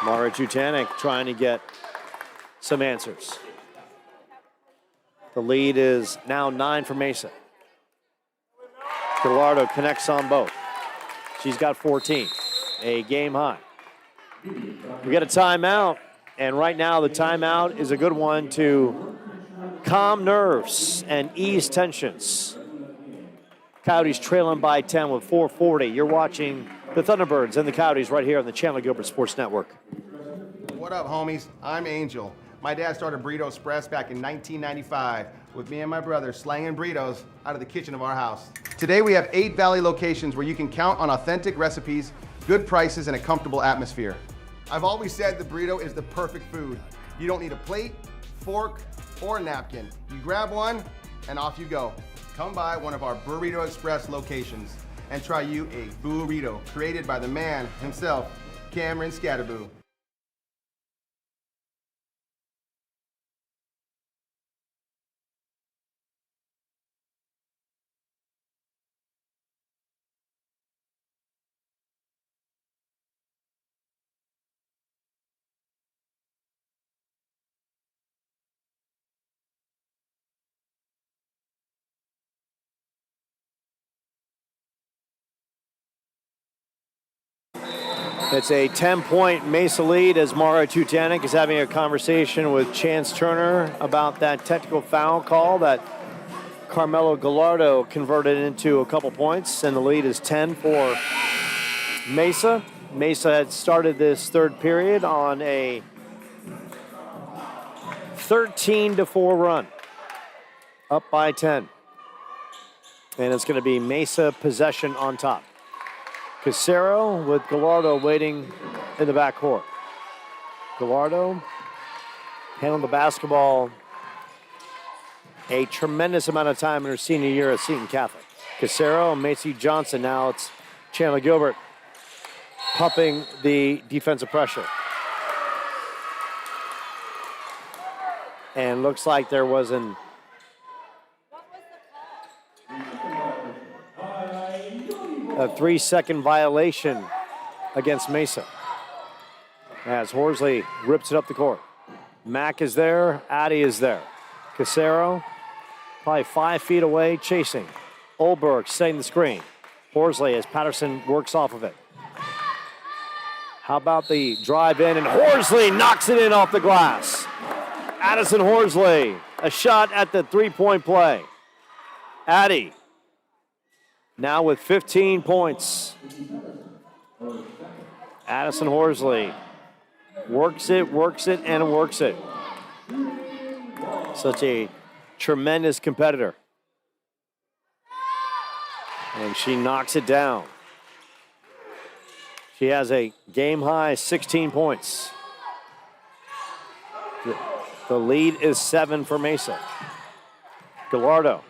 Speaker 1: Mara Tutanek trying to get some answers. The lead is now 9 for Mesa. Gallardo connects on both. She's got 14, a game high. We get a timeout, and right now the timeout is a good one to calm nerves and ease tensions. Coyotes trailing by 10 with 4:40. You're watching the Thunderbirds and the Coyotes right here on the Chandler-Gilbert Sports Network.
Speaker 2: What up, homies? I'm Angel. My dad started Burrito Express back in 1995 with me and my brother slanging burritos out of the kitchen of our house. Today we have 8 Valley locations where you can count on authentic recipes, good prices, and a comfortable atmosphere. I've always said the burrito is the perfect food. You don't need a plate, fork, or a napkin. You grab one and off you go. Come by one of our Burrito Express locations and try you a burrito created by the man himself, Cameron Scatterboo.
Speaker 1: It's a 10-point Mesa lead as Mara Tutanek is having a conversation with Chance Turner about that technical foul call that Carmelo Gallardo converted into a couple points, and the lead is 10 for Mesa. Mesa had started this third period on a 13-4 run, up by 10. And it's going to be Mesa possession on top. Casero with Gallardo waiting in the backcourt. Gallardo handled the basketball a tremendous amount of time in her senior year at Seton Catholic. Casero and Macy Johnson, now it's Chandler-Gilbert pumping the defensive pressure. And looks like there was a 3-second violation against Mesa. As Horsley rips it up the court. Mack is there, Addy is there. Casero, probably 5 feet away, chasing. Olberg setting the screen. Horsley as Patterson works off of it. How about the drive in, and Horsley knocks it in off the glass. Addison Horsley, a shot at the three-point play. Addy, now with 15 points. Addison Horsley works it, and works it. Such a tremendous competitor. And she knocks it down. She has a game-high 16 points. The lead is 7 for Mesa. Gallardo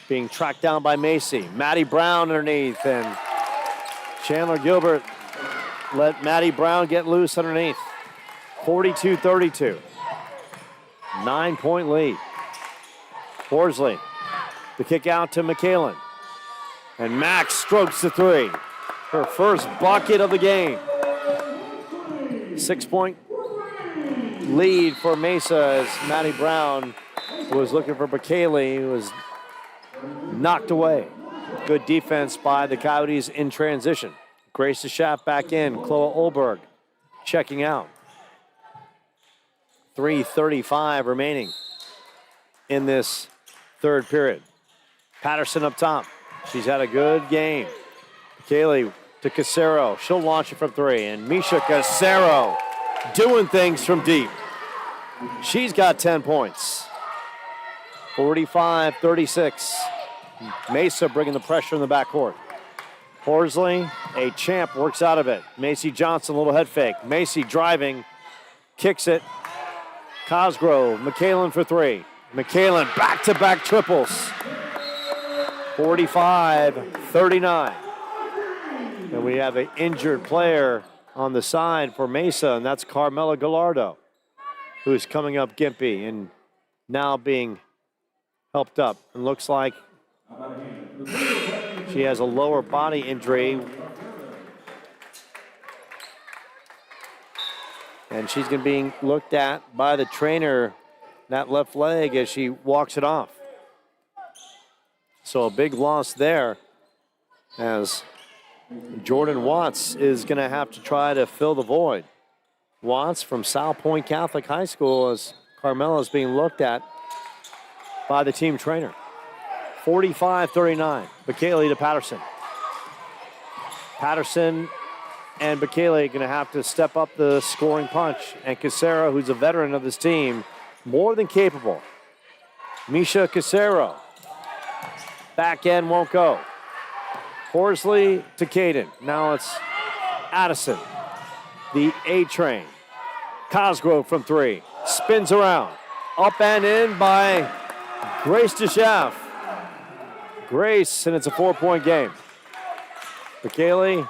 Speaker 1: being tracked down by Macy. Maddie Brown underneath, and Chandler-Gilbert let Maddie Brown get loose underneath. 42-32. 9-point lead. Horsley, the kick out to McKalen. And Max strokes the three. Her first bucket of the game. 6-point lead for Mesa as Maddie Brown was looking for Bakali, who was knocked away. Good defense by the Coyotes in transition. Grace DeShaft back in. Chloe Olberg checking out. 3:35 remaining in this third period. Patterson up top. She's had a good game. Kaylee to Casero. She'll launch it from 3. And Misha Casero doing things from deep. She's got 10 points. 45-36. Mesa bringing the pressure in the backcourt. Horsley, a champ, works out of it. Macy Johnson, a little head fake. Macy driving, kicks it. Cosgrove, McKalen for 3. McKalen back-to-back triples. 45-39. And we have an injured player on the side for Mesa, and that's Carmela Gallardo, who's coming up gimpy and now being helped up. And looks like she has a lower body injury. And she's going to be looked at by the trainer, that left leg, as she walks it off. So a big loss there, as Jordan Watts is going to have to try to fill the void. Watts from South Point Catholic High School, as Carmela is being looked at by the team trainer. 45-39. Bakali to Patterson. Patterson and Bakali going to have to step up the scoring punch. And Casero, who's a veteran of this team, more than capable. Misha Casero. Back end won't go. Horsley to Caden. Now it's Addison. The A-train. Cosgrove from 3. Spins around. Up and in by Grace DeShaft. Grace, and it's a 4-point game. Bakali,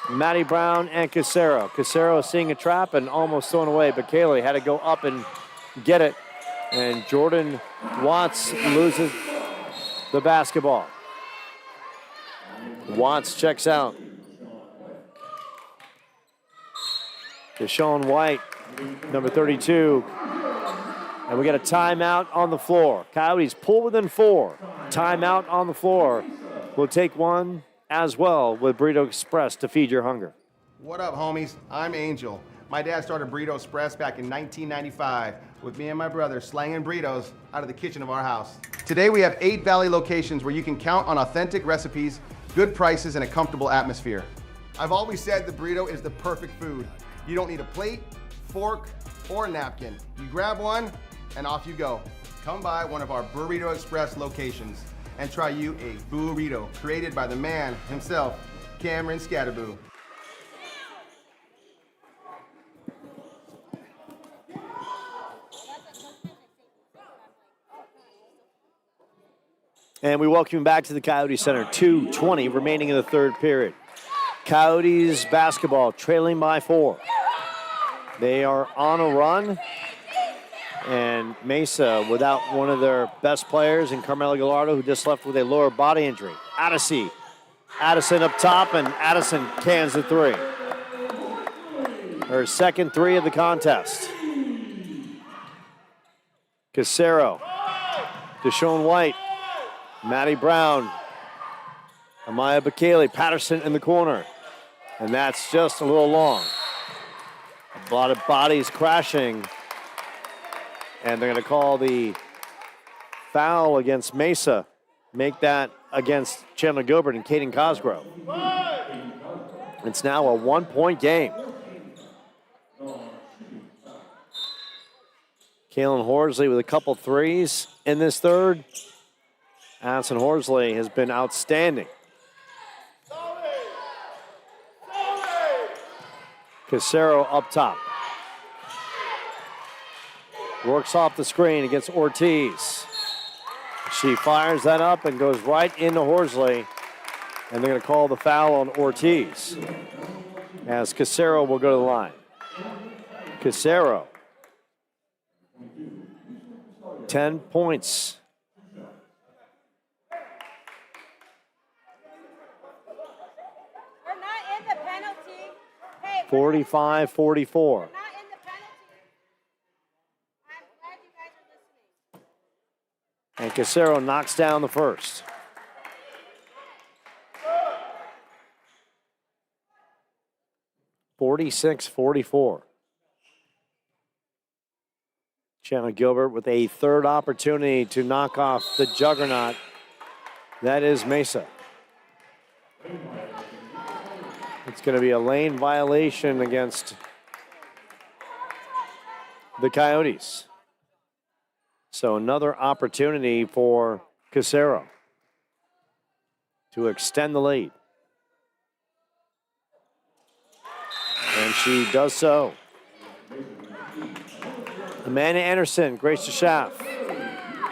Speaker 1: Maddie Brown, and Casero. Casero seeing a trap and almost thrown away. Bakali had to go up and get it. And Jordan Watts loses the basketball. Watts checks out. Deshaun White, number 32. And we got a timeout on the floor. Coyotes pull within 4. Timeout on the floor. We'll take one as well with Burrito Express to feed your hunger.
Speaker 2: What up, homies? I'm Angel. My dad started Burrito Express back in 1995 with me and my brother slanging burritos out of the kitchen of our house. Today we have 8 Valley locations where you can count on authentic recipes, good prices, and a comfortable atmosphere. I've always said the burrito is the perfect food. You don't need a plate, fork, or a napkin. You grab one and off you go. Come by one of our Burrito Express locations and try you a burrito created by the man himself, Cameron Scatterboo.
Speaker 1: And we welcome you back to the Coyote Center. 2:20 remaining in the third period. Coyotes basketball trailing by 4. They are on a run. And Mesa without one of their best players in Carmelo Gallardo, who just left with a lower body injury. Addison up top, and Addison cans the three. Her second three of the contest. Casero, Deshaun White, Maddie Brown, Amaya Bakele, Patterson in the corner. And that's just a little long. A lot of bodies crashing. And they're going to call the foul against Mesa. Make that against Chandler-Gilbert and Caden Cosgrove. It's now a 1-point game. Kaylin Horsley with a couple threes in this third. Addison Horsley has been outstanding. Casero up top. Works off the screen against Ortiz. She fires that up and goes right into Horsley. And they're going to call the foul on Ortiz, as Casero will go to the line. Casero, 10 points.
Speaker 4: We're not in the penalty. Hey,
Speaker 1: 45-44. And Casero knocks down the first. (46-44). Chandler-Gilbert with a third opportunity to knock off the juggernaut that is Mesa. It's going to be a lane violation against the Coyotes. So another opportunity for Casero to extend the lead. And she does so. Amanda Anderson, Grace DeSchaff.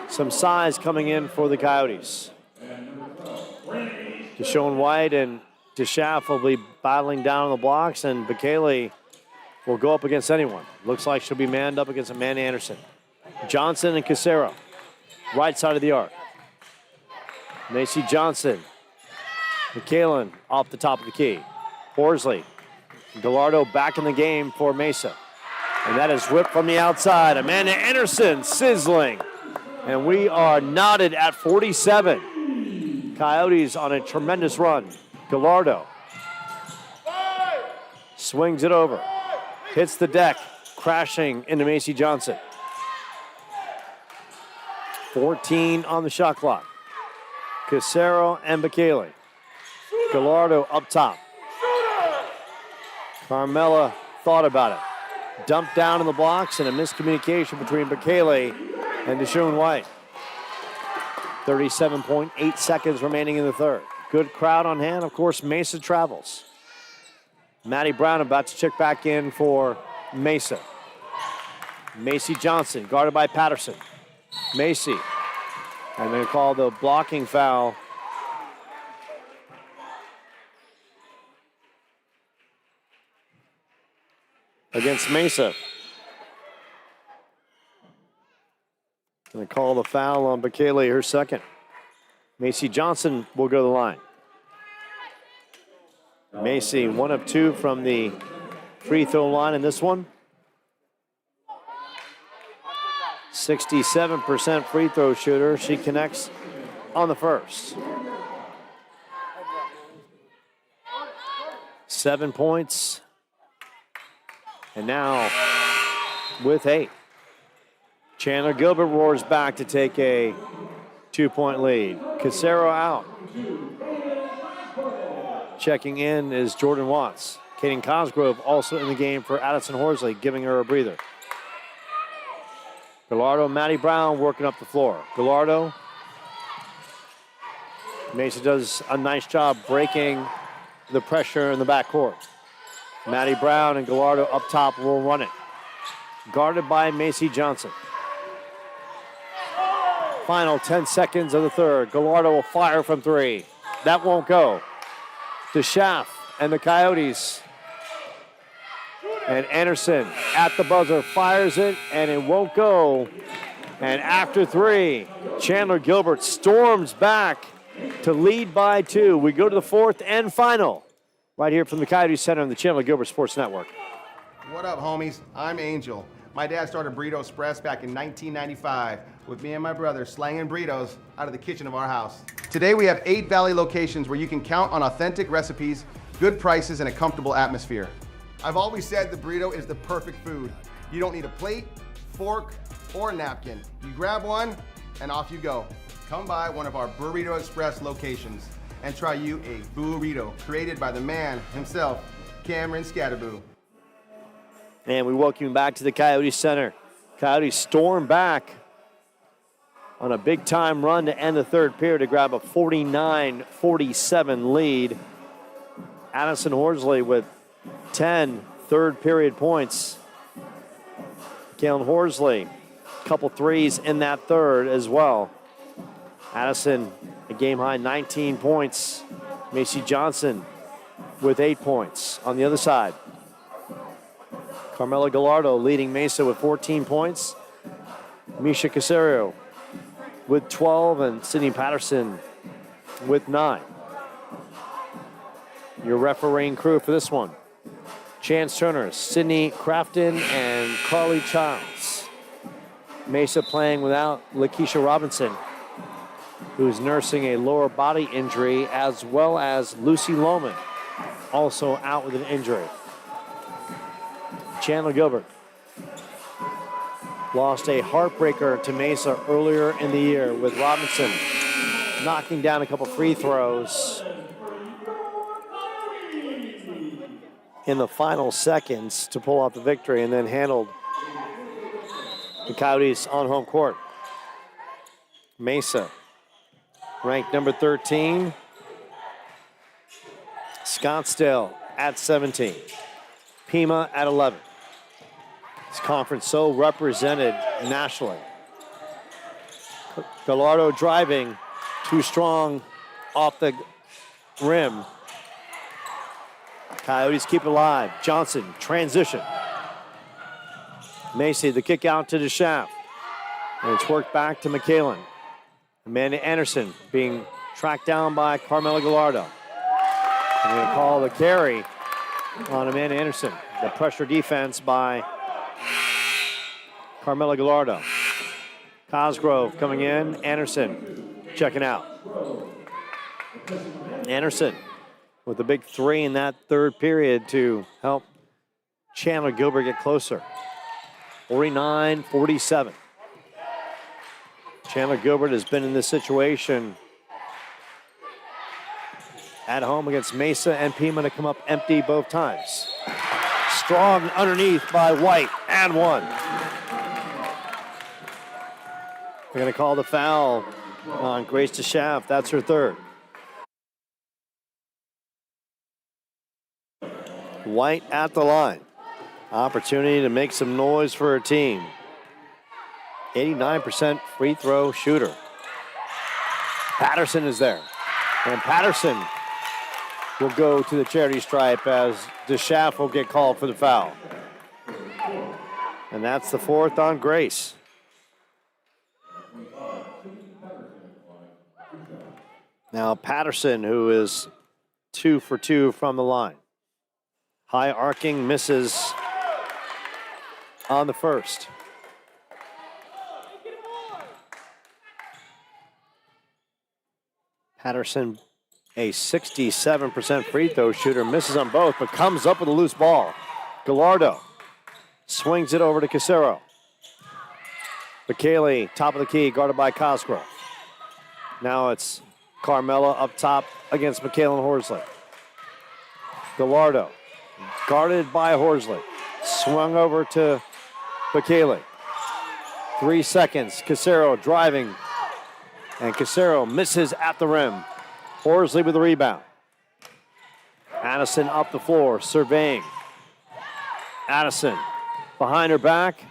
Speaker 1: Some size coming in for the Coyotes. Deshaun White and DeSchaff will be battling down on the blocks, and Bakele will go up against anyone. Looks like she'll be manned up against Amanda Anderson. Johnson and Casero, right side of the arc. Macy Johnson. McKalen off the top of the key. Horsley. Gallardo back in the game for Mesa. And that is whipped from the outside. Amanda Anderson sizzling. And we are knotted at 47. Coyotes on a tremendous run. Gallardo swings it over. Hits the deck, crashing into Macy Johnson. 14 on the shot clock. Casero and Bakele. Gallardo up top. Carmella thought about it. Dumped down in the blocks, and a miscommunication between Bakele and Deshaun White. 37.8 seconds remaining in the third. Good crowd on hand. Of course, Mesa travels. Maddie Brown about to check back in for Mesa. Macy Johnson guarded by Patterson. Macy. And they call the blocking foul against Mesa. And they call the foul on Bakele, her second. Macy Johnson will go to the line. Macy, 1 of 2 from the free throw line in this one. 67% free throw shooter. She connects on the first. 7 points. And now with 8. Chandler-Gilbert roars back to take a 2-point lead. Casero out. Checking in is Jordan Watts. Caden Cosgrove also in the game for Addison Horsley, giving her a breather. Gallardo, Maddie Brown working up the floor. Gallardo. Mesa does a nice job breaking the pressure in the backcourt. Maddie Brown and Gallardo up top will run it. Guarded by Macy Johnson. Final 10 seconds of the third. Gallardo will fire from 3. That won't go. DeSchaff and the Coyotes And Anderson at the buzzer fires it, and it won't go. And after 3, Chandler-Gilbert storms back to lead by 2. We go to the 4th and final right here from the Coyote Center on the Chandler-Gilbert Sports Network.
Speaker 2: What up, homies? I'm Angel. My dad started Burrito Express back in 1995 with me and my brother slanging burritos out of the kitchen of our house. Today we have 8 Valley locations where you can count on authentic recipes, good prices, and a comfortable atmosphere. I've always said the burrito is the perfect food. You don't need a plate, fork, or napkin. You grab one and off you go. Come by one of our Burrito Express locations and try you a burrito created by the man himself, Cameron Scatterboo.
Speaker 1: And we welcome you back to the Coyote Center. Coyotes storm back on a big-time run to end the 3rd period to grab a 49-47 lead. Addison Horsley with 10 third-period points. Kalen Horsley, a couple threes in that 3rd as well. Addison, a game-high 19 points. Macy Johnson with 8 points. On the other side, Carmela Gallardo leading Mesa with 14 points. Misha Casario with 12, and Sydney Patterson with 9. Your refereeing crew for this one: Chance Turner, Sydney Crafton, and Carly Childs. Mesa playing without Lakeisha Robinson, who's nursing a lower body injury, as well as Lucy Lohman, also out with an injury. Chandler-Gilbert lost a heartbreaker to Mesa earlier in the year with Robinson knocking down a couple free throws in the final seconds to pull out the victory, and then handled the Coyotes on home court. Mesa ranked number 13. Scottsdale at 17. Pima at 11. This conference so represented nationally. Gallardo driving, too strong off the rim. Coyotes keep it alive. Johnson, transition. Macy, the kick out to DeShaft. And it's worked back to McKalen. Amanda Anderson being tracked down by Carmela Gallardo. I'm going to call the carry on Amanda Anderson. The pressure defense by Carmela Gallardo. Cosgrove coming in. Anderson checking out. Anderson with a big 3 in that 3rd period to help Chandler-Gilbert get closer. 49-47. Chandler-Gilbert has been in this situation at home against Mesa and Pima to come up empty both times. Strong underneath by White, and 1. They're going to call the foul on Grace DeShaft. That's her 3rd. White at the line. Opportunity to make some noise for her team. 89% free throw shooter. Patterson is there. And Patterson will go to the charity stripe as DeShaft will get called for the foul. And that's the 4th on Grace. Now Patterson, who is 2 for 2 from the line. High arcing, misses on the 1st. Patterson, a 67% free throw shooter, misses on both, but comes up with a loose ball. Gallardo swings it over to Casero. McKaylee, top of the key, guarded by Cosgrove. Now it's Carmela up top against McKaylen Horsley. Gallardo, guarded by Horsley. Swung over to McKaylee. 3 seconds, Casero driving. And Casero misses at the rim. Horsley with the rebound. Addison up the floor, surveying. Addison behind her back.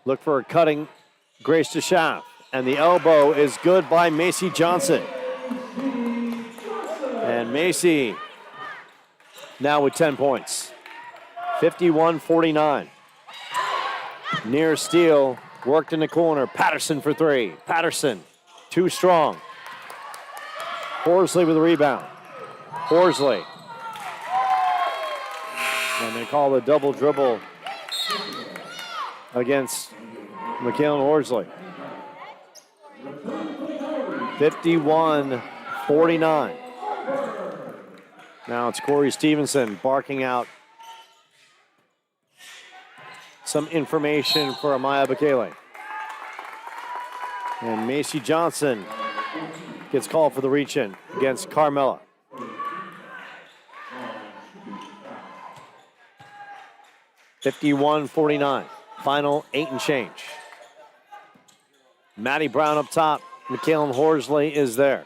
Speaker 1: Look for a cutting Grace DeShaft. And the elbow is good by Macy Johnson. And Macy now with 10 points. 51-49. Near steal, worked in the corner. Patterson for three. Patterson, too strong. Horsley with the rebound. Horsley. And they call the double dribble against Mikhail Horsley. 51-49. Now it's Corey Stevenson barking out some information for Amaya Bekele. And Macy Johnson gets called for the reach-in against Carmella. (51-49). Final 8 and change. Maddie Brown up top. Mikhail Horsley is there.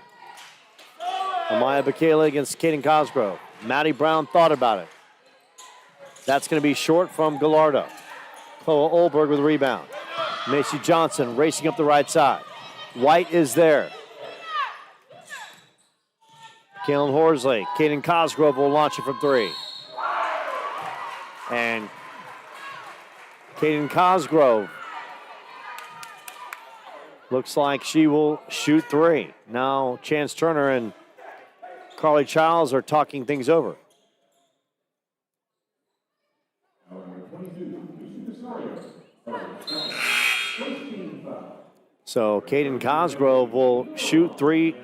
Speaker 1: Amaya Bekele against Kaden Cosgrove. Maddie Brown thought about it. That's going to be short from Gallardo. Chloe Olberg with a rebound. Macy Johnson racing up the right side. White is there. Kaden Horsley. Kaden Cosgrove will launch it from three. And Kaden Cosgrove looks like she will shoot three. Now Chance Turner and Carly Childs are talking things over. So Kaden Cosgrove will shoot 3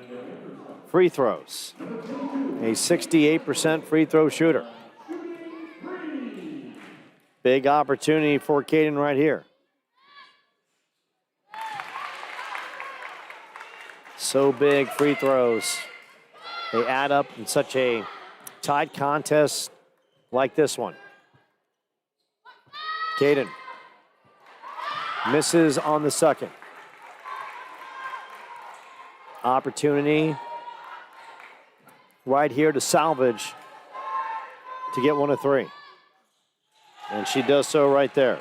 Speaker 1: free throws. A 68% free throw shooter. Big opportunity for Kaden right here. So big free throws. They add up in such a tight contest like this one. Kaden misses on the second. Opportunity right here to salvage to get 1 of 3. And she does so right there.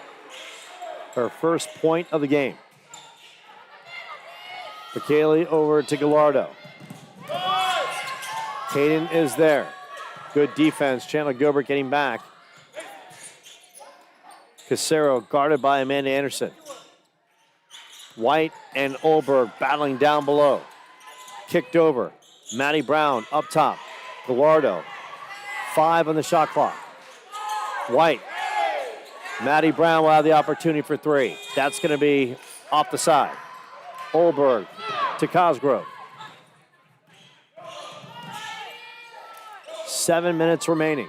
Speaker 1: Her first point of the game. Bekele over to Gallardo. Kaden is there. Good defense. Chandler-Gilbert getting back. Casero guarded by Amanda Anderson. White and Olberg battling down below. Kicked over. Maddie Brown up top. Gallardo. 5 on the shot clock. White. Maddie Brown will have the opportunity for 3. That's going to be off the side. Olberg to Cosgrove. 7 minutes remaining.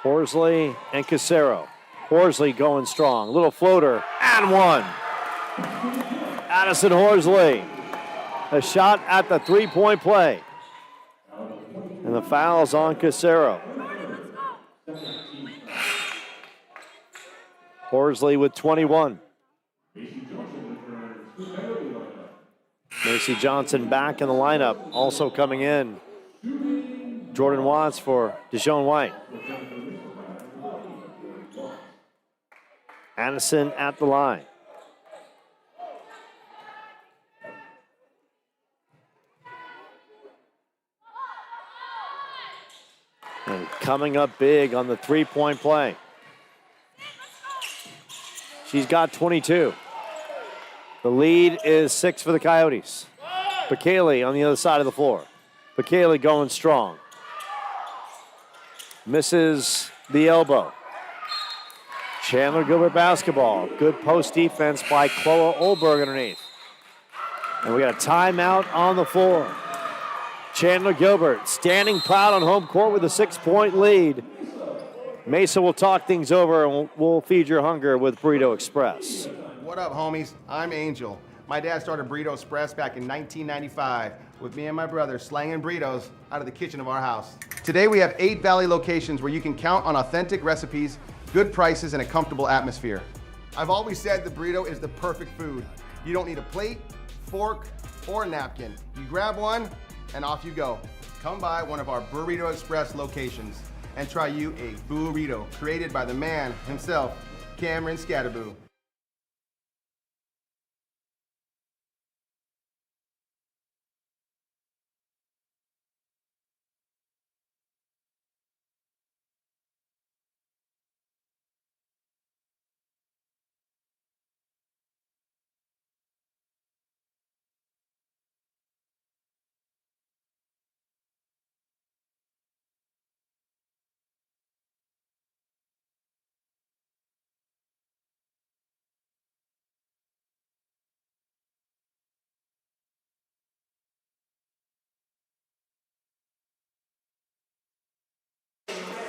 Speaker 1: Horsley and Casero. Horsley going strong. Little floater and 1. Addison Horsley. A shot at the 3-point play. And the foul's on Casero. Horsley with 21. Macy Johnson back in the lineup. Also coming in, Jordan Watts for Deshaun White. Addison at the line. And coming up big on the 3-point play. She's got 22. The lead is 6 for the Coyotes. Bekele on the other side of the floor. Bekele going strong. Misses the elbow. Chandler-Gilbert basketball. Good post defense by Chloe Olberg underneath. And we got a timeout on the floor. Chandler-Gilbert standing proud on home court with a 6-point lead. Mesa will talk things over and we'll feed your hunger with Burrito Express.
Speaker 2: What up, homies? I'm Angel. My dad started Burrito Express back in 1995 with me and my brother slanging burritos out of the kitchen of our house. Today we have 8 Valley locations where you can count on authentic recipes, good prices, and a comfortable atmosphere. I've always said the burrito is the perfect food. You don't need a plate, fork, or a napkin. You grab one and off you go. Come by one of our Burrito Express locations and try you a burrito created by the man himself, Cameron Scatterboo.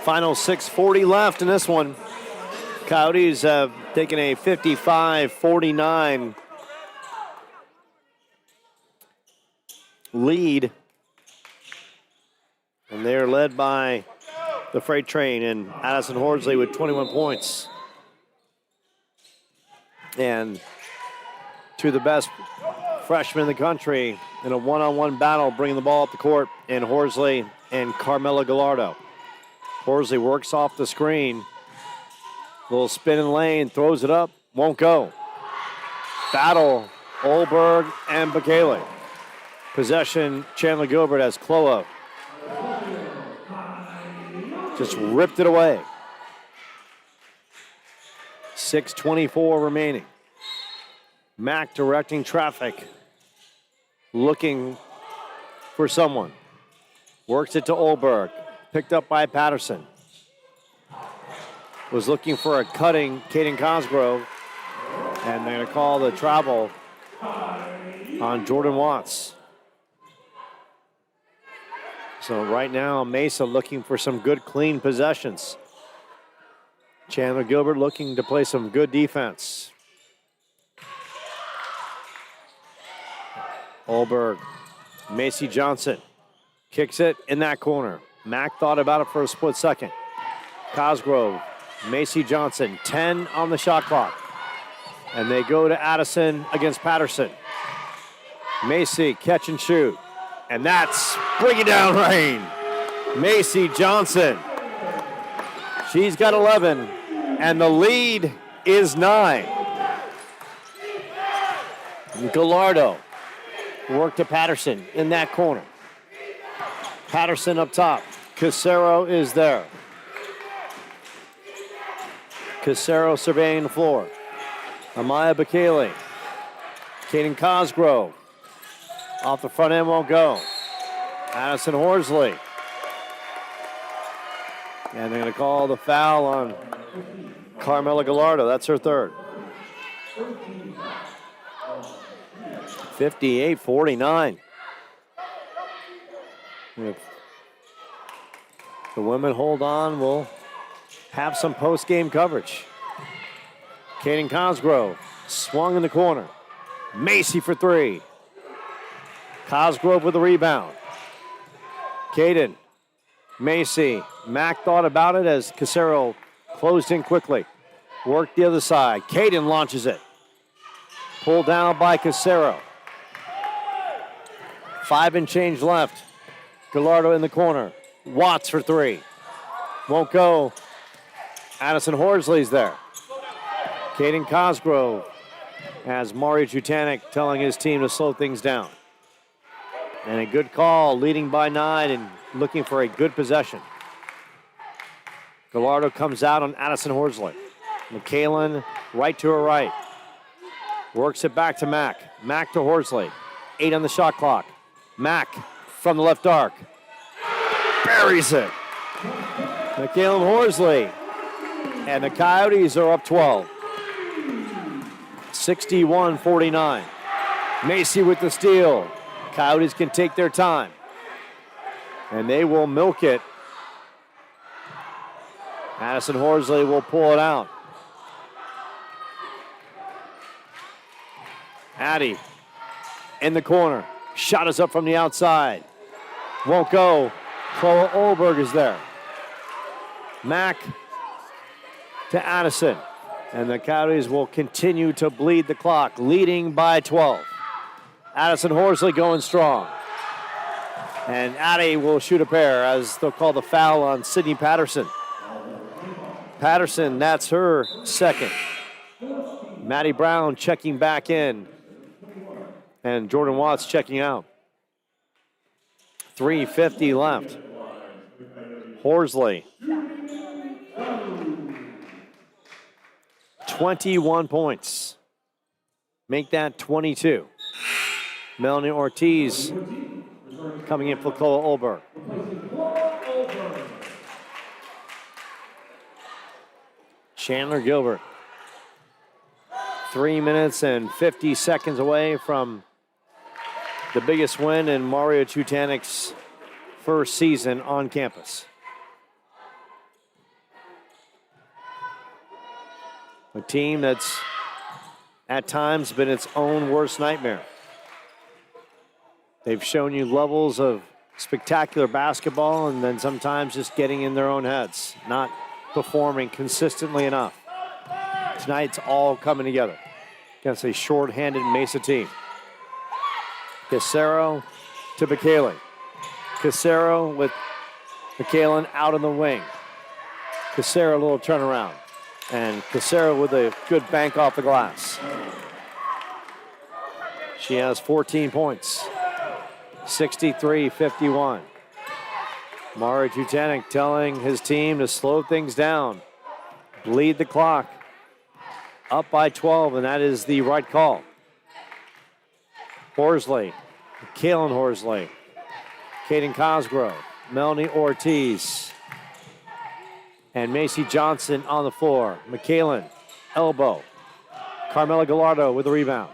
Speaker 1: Final 6:40 left in this one. Coyotes have taken a 55-49 lead. And they're led by the freight train and Addison Horsley with 21 points. And two of the best freshmen in the country in a one-on-one battle, bringing the ball up the court, and Horsley and Carmela Gallardo. Horsley works off the screen. Little spin in lane, throws it up, won't go. Battle, Olberg and Bekele. Possession, Chandler-Gilbert as Cloa just ripped it away. 6:24 remaining. Mack directing traffic, looking for someone. Works it to Olberg, picked up by Patterson. Was looking for a cutting Caden Cosgrove, and they're going to call the travel on Jordan Watts. So right now, Mesa looking for some good, clean possessions. Chandler-Gilbert looking to play some good defense. Olberg, Macy Johnson kicks it in that corner. Mack thought about it for a split second. Cosgrove, Macy Johnson, 10 on the shot clock. And they go to Addison against Patterson. Macy, catch and shoot. And that's bringing down rain. Macy Johnson. She's got 11, and the lead is 9. Gallardo work to Patterson in that corner. Patterson up top. Casero is there. Casero surveying the floor. Amaya Bekele. Caden Cosgrove. Off the front end, won't go. Addison Horsley. And they're going to call the foul on Carmela Gallardo. That's her third. 58-49. If the women hold on, we'll have some post-game coverage. Caden Cosgrove swung in the corner. Macy for three. Cosgrove with the rebound. Caden, Macy, Mack thought about it as Casero closed in quickly. Worked the other side. Caden launches it. Pulled down by Casero. 5 and change left. Gallardo in the corner. Watts for three. Won't go. Addison Horsley's there. Caden Cosgrove as Mario Jutanek telling his team to slow things down. And a good call, leading by 9 and looking for a good possession. Gallardo comes out on Addison Horsley. McKalen right to her right. Works it back to Mack. Mack to Horsley. 8 on the shot clock. Mack from the left arc. Buries it. McKalen Horsley. And the Coyotes are up 12. 61-49. Macy with the steal. Coyotes can take their time. And they will milk it. Addison Horsley will pull it out. Addie in the corner. Shot is up from the outside. Won't go. Chloe Olberg is there. Mack to Addison. And the Coyotes will continue to bleed the clock, leading by 12. Addison Horsley going strong. And Addie will shoot a pair as they'll call the foul on Sydney Patterson. Patterson, that's her second. Maddie Brown checking back in. And Jordan Watts checking out. 3:50 left. Horsley. 21 points. Make that 22. Melanie Ortiz coming in for Cole Olberg. Chandler-Gilbert. 3 minutes and 50 seconds away from the biggest win in Mario Chutanek's first season on campus. A team that's at times been its own worst nightmare. They've shown you levels of spectacular basketball and then sometimes just getting in their own heads, not performing consistently enough. Tonight's all coming together against a short-handed Mesa team. Casero to McKalen. Casero with McKalen out in the wing. Casero, a little turnaround. And Casero with a good bank off the glass. She has 14 points. 63-51. Mari Tutanek telling his team to slow things down. Bleed the clock. Up by 12, and that is the right call. Horsley. Kalen Horsley. Caden Cosgrove. Melanie Ortiz. And Macy Johnson on the floor. McKalen, elbow. Carmela Gallardo with the rebound.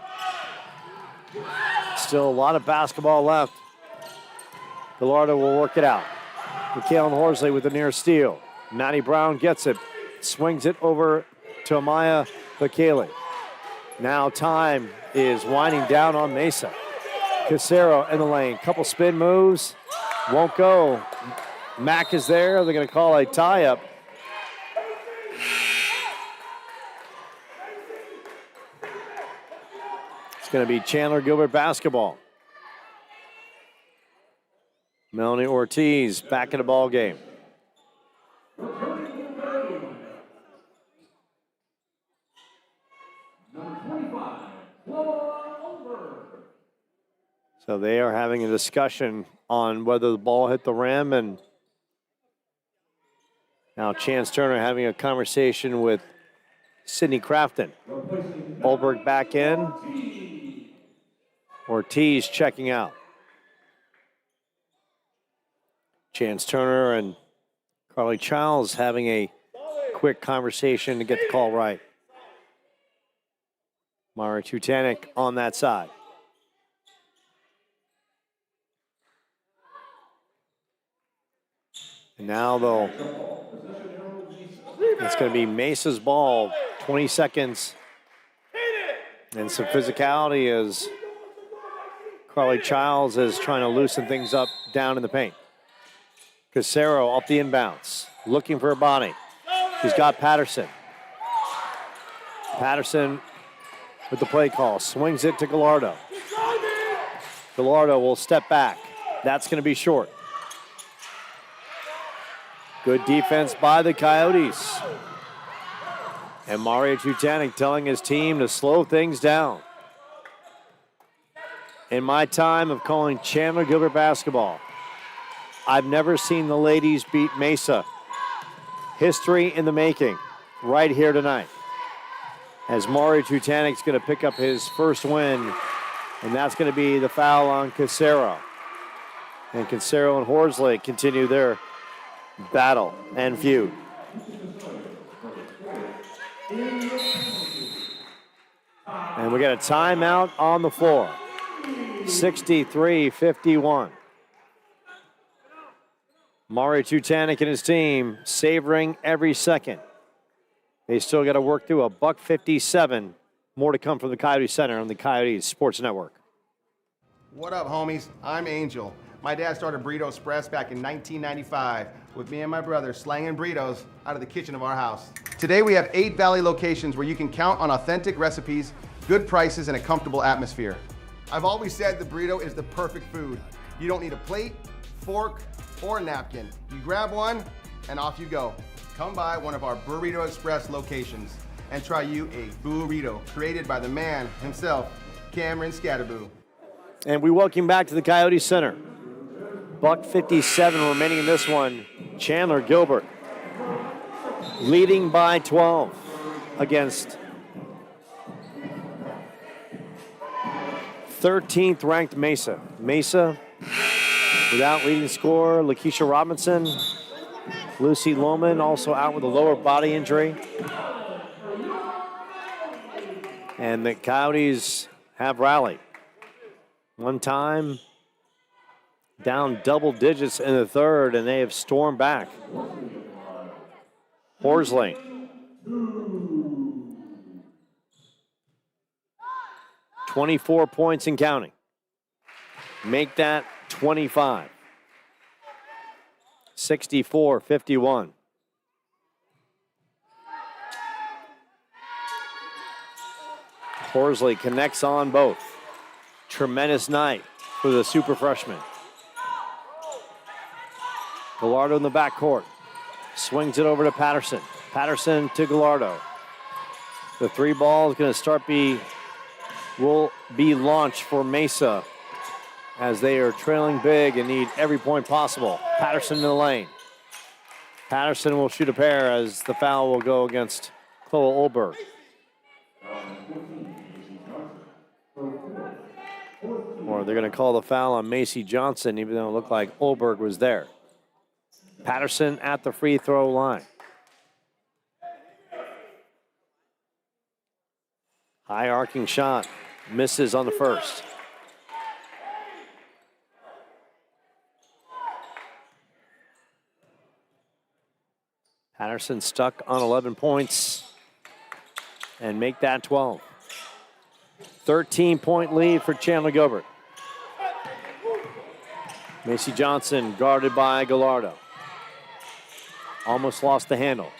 Speaker 1: Still a lot of basketball left. Gallardo will work it out. McKalen Horsley with the near steal. Maddie Brown gets it. Swings it over to Amaya Bakele. Now time is winding down on Mesa. Casero in the lane. Couple spin moves. Won't go. Mack is there. They're going to call a tie-up. It's going to be Chandler-Gilbert basketball. Melanie Ortiz back in the ball game. So they are having a discussion on whether the ball hit the rim, and now Chance Turner having a conversation with Sydney Crafton. Olberg back in. Ortiz checking out. Chance Turner and Carly Childs having a quick conversation to get the call right. Mara Tutanek on that side. And now it's going to be Mesa's ball, 20 seconds. And some physicality as Carly Childs is trying to loosen things up down in the paint. Casero up the inbounds, looking for a body. She's got Patterson. Patterson with the play call, swings it to Gallardo. Gallardo will step back. That's going to be short. Good defense by the Coyotes. And Mario Tutanek telling his team to slow things down. In my time of calling Chandler-Gilbert basketball, I've never seen the ladies beat Mesa. History in the making right here tonight. As Mario Tutanek's going to pick up his first win, and that's going to be the foul on Casero. And Casero and Horsley continue their battle and feud. And we got a timeout on the floor. 63-51. Mari Tutanek and his team savoring every second. They still got to work through a $157. More to come from the Coyote Center on the Coyotes Sports Network.
Speaker 2: What up, homies? I'm Angel. My dad started Burrito Express back in 1995 with me and my brother slanging burritos out of the kitchen of our house. Today we have 8 Valley locations where you can count on authentic recipes, good prices, and a comfortable atmosphere. I've always said the burrito is the perfect food. You don't need a plate, fork, or a napkin. You grab one and off you go. Come by one of our Burrito Express locations and try you a burrito created by the man himself, Cameron Scatterboo.
Speaker 1: And we welcome back to the Coyote Center. $157 remaining in this one. Chandler-Gilbert leading by 12 against 13th ranked Mesa. Mesa without leading scorer Lakeisha Robinson. Lucy Lohman also out with a lower body injury. And the Coyotes have rallied. One time down double digits in the third, and they have stormed back. Horsley 24 points and counting. Make that 25. 64-51. Horsley connects on both. Tremendous night for the super freshman. Gallardo in the backcourt. Swings it over to Patterson. Patterson to Gallardo. The three ball is going to will be launched for Mesa as they are trailing big and need every point possible. Patterson in the lane. Patterson will shoot a pair as the foul will go against Chloe Olberg. Or they're going to call the foul on Macy Johnson, even though it looked like Olberg was there. Patterson at the free throw line. High arcing shot. Misses on the first. Patterson stuck on 11 points and make that 12. 13-point lead for Chandler-Gilbert. Macy Johnson guarded by Gallardo. Almost lost the handle.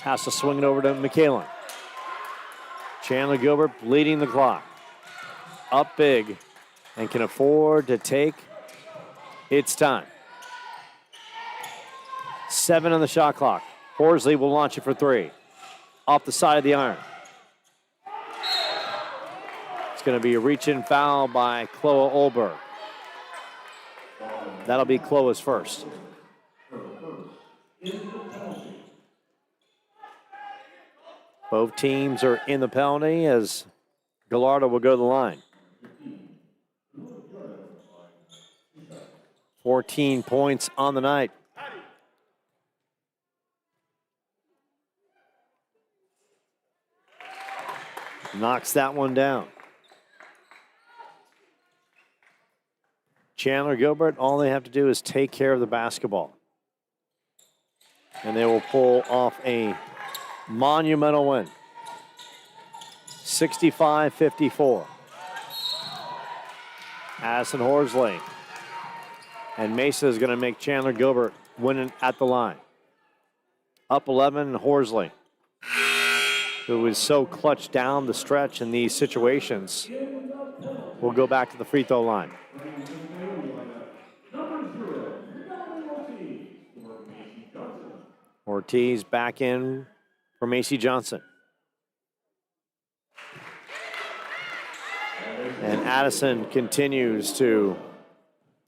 Speaker 1: Has to swing it over to McKalen. Chandler-Gilbert bleeding the clock. Up big and can afford to take its time. 7 on the shot clock. Horsley will launch it for 3. Off the side of the iron. It's going to be a reach-in foul by Chloe Olberg. That'll be Chloe's first. Both teams are in the penalty as Gallardo will go to the line. 14 points on the night. Knocks that one down. Chandler-Gilbert, all they have to do is take care of the basketball. And they will pull off a monumental win. 65-54. Addison Horsley. And Mesa is going to make Chandler-Gilbert win it at the line. Up 11, Horsley, who is so clutch down the stretch in these situations, will go back to the free throw line. Ortiz back in for Macy Johnson. And Addison continues to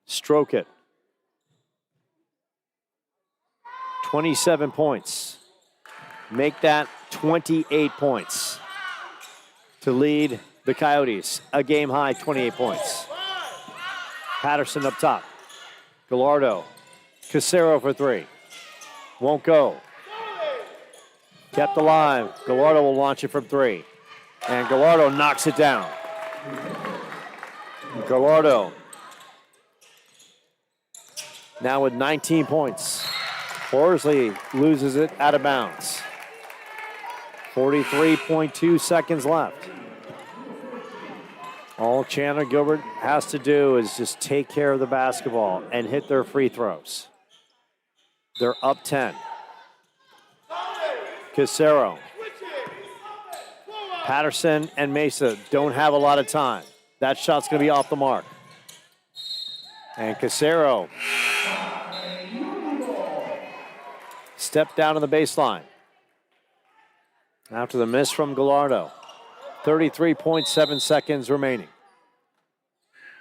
Speaker 1: stroke it. 27 points. Make that 28 points to lead the Coyotes. A game high 28 points. Patterson up top. Gallardo. Casero for 3. Won't go. Kept alive. Gallardo will launch it from 3. And Gallardo knocks it down. Gallardo now with 19 points. Horsley loses it out of bounds. 43.2 seconds left. All Chandler-Gilbert has to do is just take care of the basketball and hit their free throws. They're up 10. Casero. Patterson and Mesa don't have a lot of time. That shot's going to be off the mark. And Casero stepped down on the baseline. After the miss from Gallardo. 33.7 seconds remaining.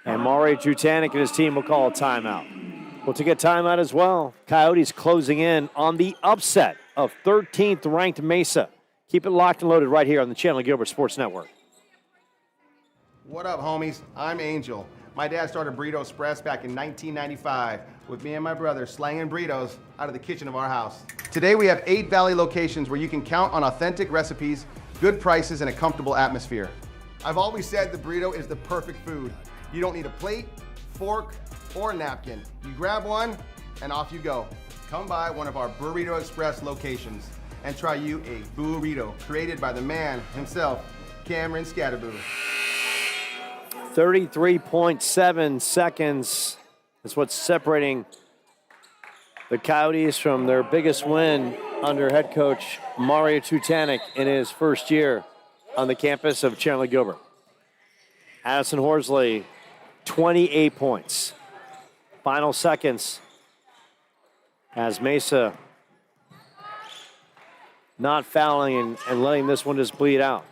Speaker 1: And Maury Jutanic and his team will call a timeout. We'll take a timeout as well. Coyotes closing in on the upset of 13th ranked Mesa. Keep it locked and loaded right here on the Chandler-Gilbert Sports Network.
Speaker 2: What up, homies? I'm Angel. My dad started Burrito Express back in 1995 with me and my brother slanging burritos out of the kitchen of our house. Today we have 8 Valley locations where you can count on authentic recipes, good prices, and a comfortable atmosphere. I've always said the burrito is the perfect food. You don't need a plate, fork, or a napkin. You grab one and off you go. Come by one of our Burrito Express locations and try you a burrito created by the man himself, Cameron Scatterboo.
Speaker 1: 33.7 seconds is what's separating the Coyotes from their biggest win under head coach Mario Tutanek in his first year on the campus of Chandler-Gilbert. Addison Horsley, 28 points. Final seconds as Mesa not fouling and letting this one just bleed out.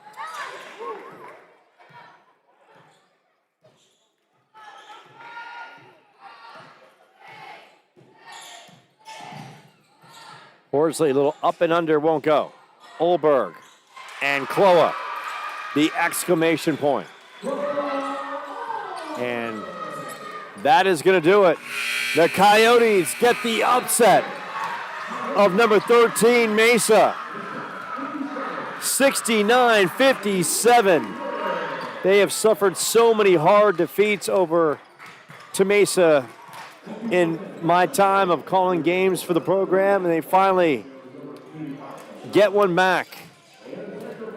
Speaker 1: Horsley, a little up and under, won't go. Olberg and Kloa, the exclamation point. And that is going to do it. The Coyotes get the upset of number 13, Mesa. 69-57. They have suffered so many hard defeats over to Mesa in my time of calling games for the program, and they finally get one back.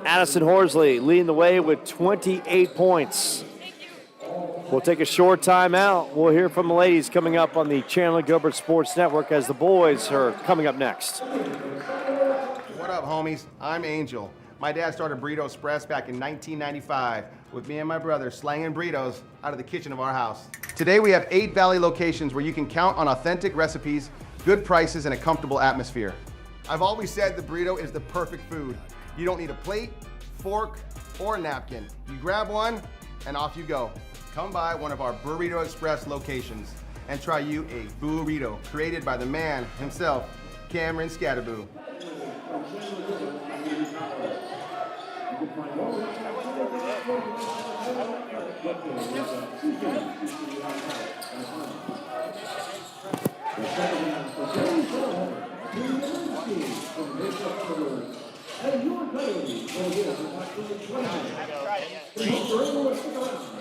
Speaker 1: Addison Horsley leading the way with 28 points. We'll take a short time out. We'll hear from the ladies coming up on the Chandler-Gilbert Sports Network as the boys are coming up next.
Speaker 2: What up, homies? I'm Angel. My dad started Burrito Express back in 1995 with me and my brother slanging burritos out of the kitchen of our house. Today we have 8 Valley locations where you can count on authentic recipes, good prices, and a comfortable atmosphere. I've always said the burrito is the perfect food. You don't need a plate, fork, or napkin. You grab one and off you go. Come by one of our Burrito Express locations and try you a burrito created by the man himself, Cameron Scatterboo.
Speaker 3: And your Coyotes will get approximately 20 minutes.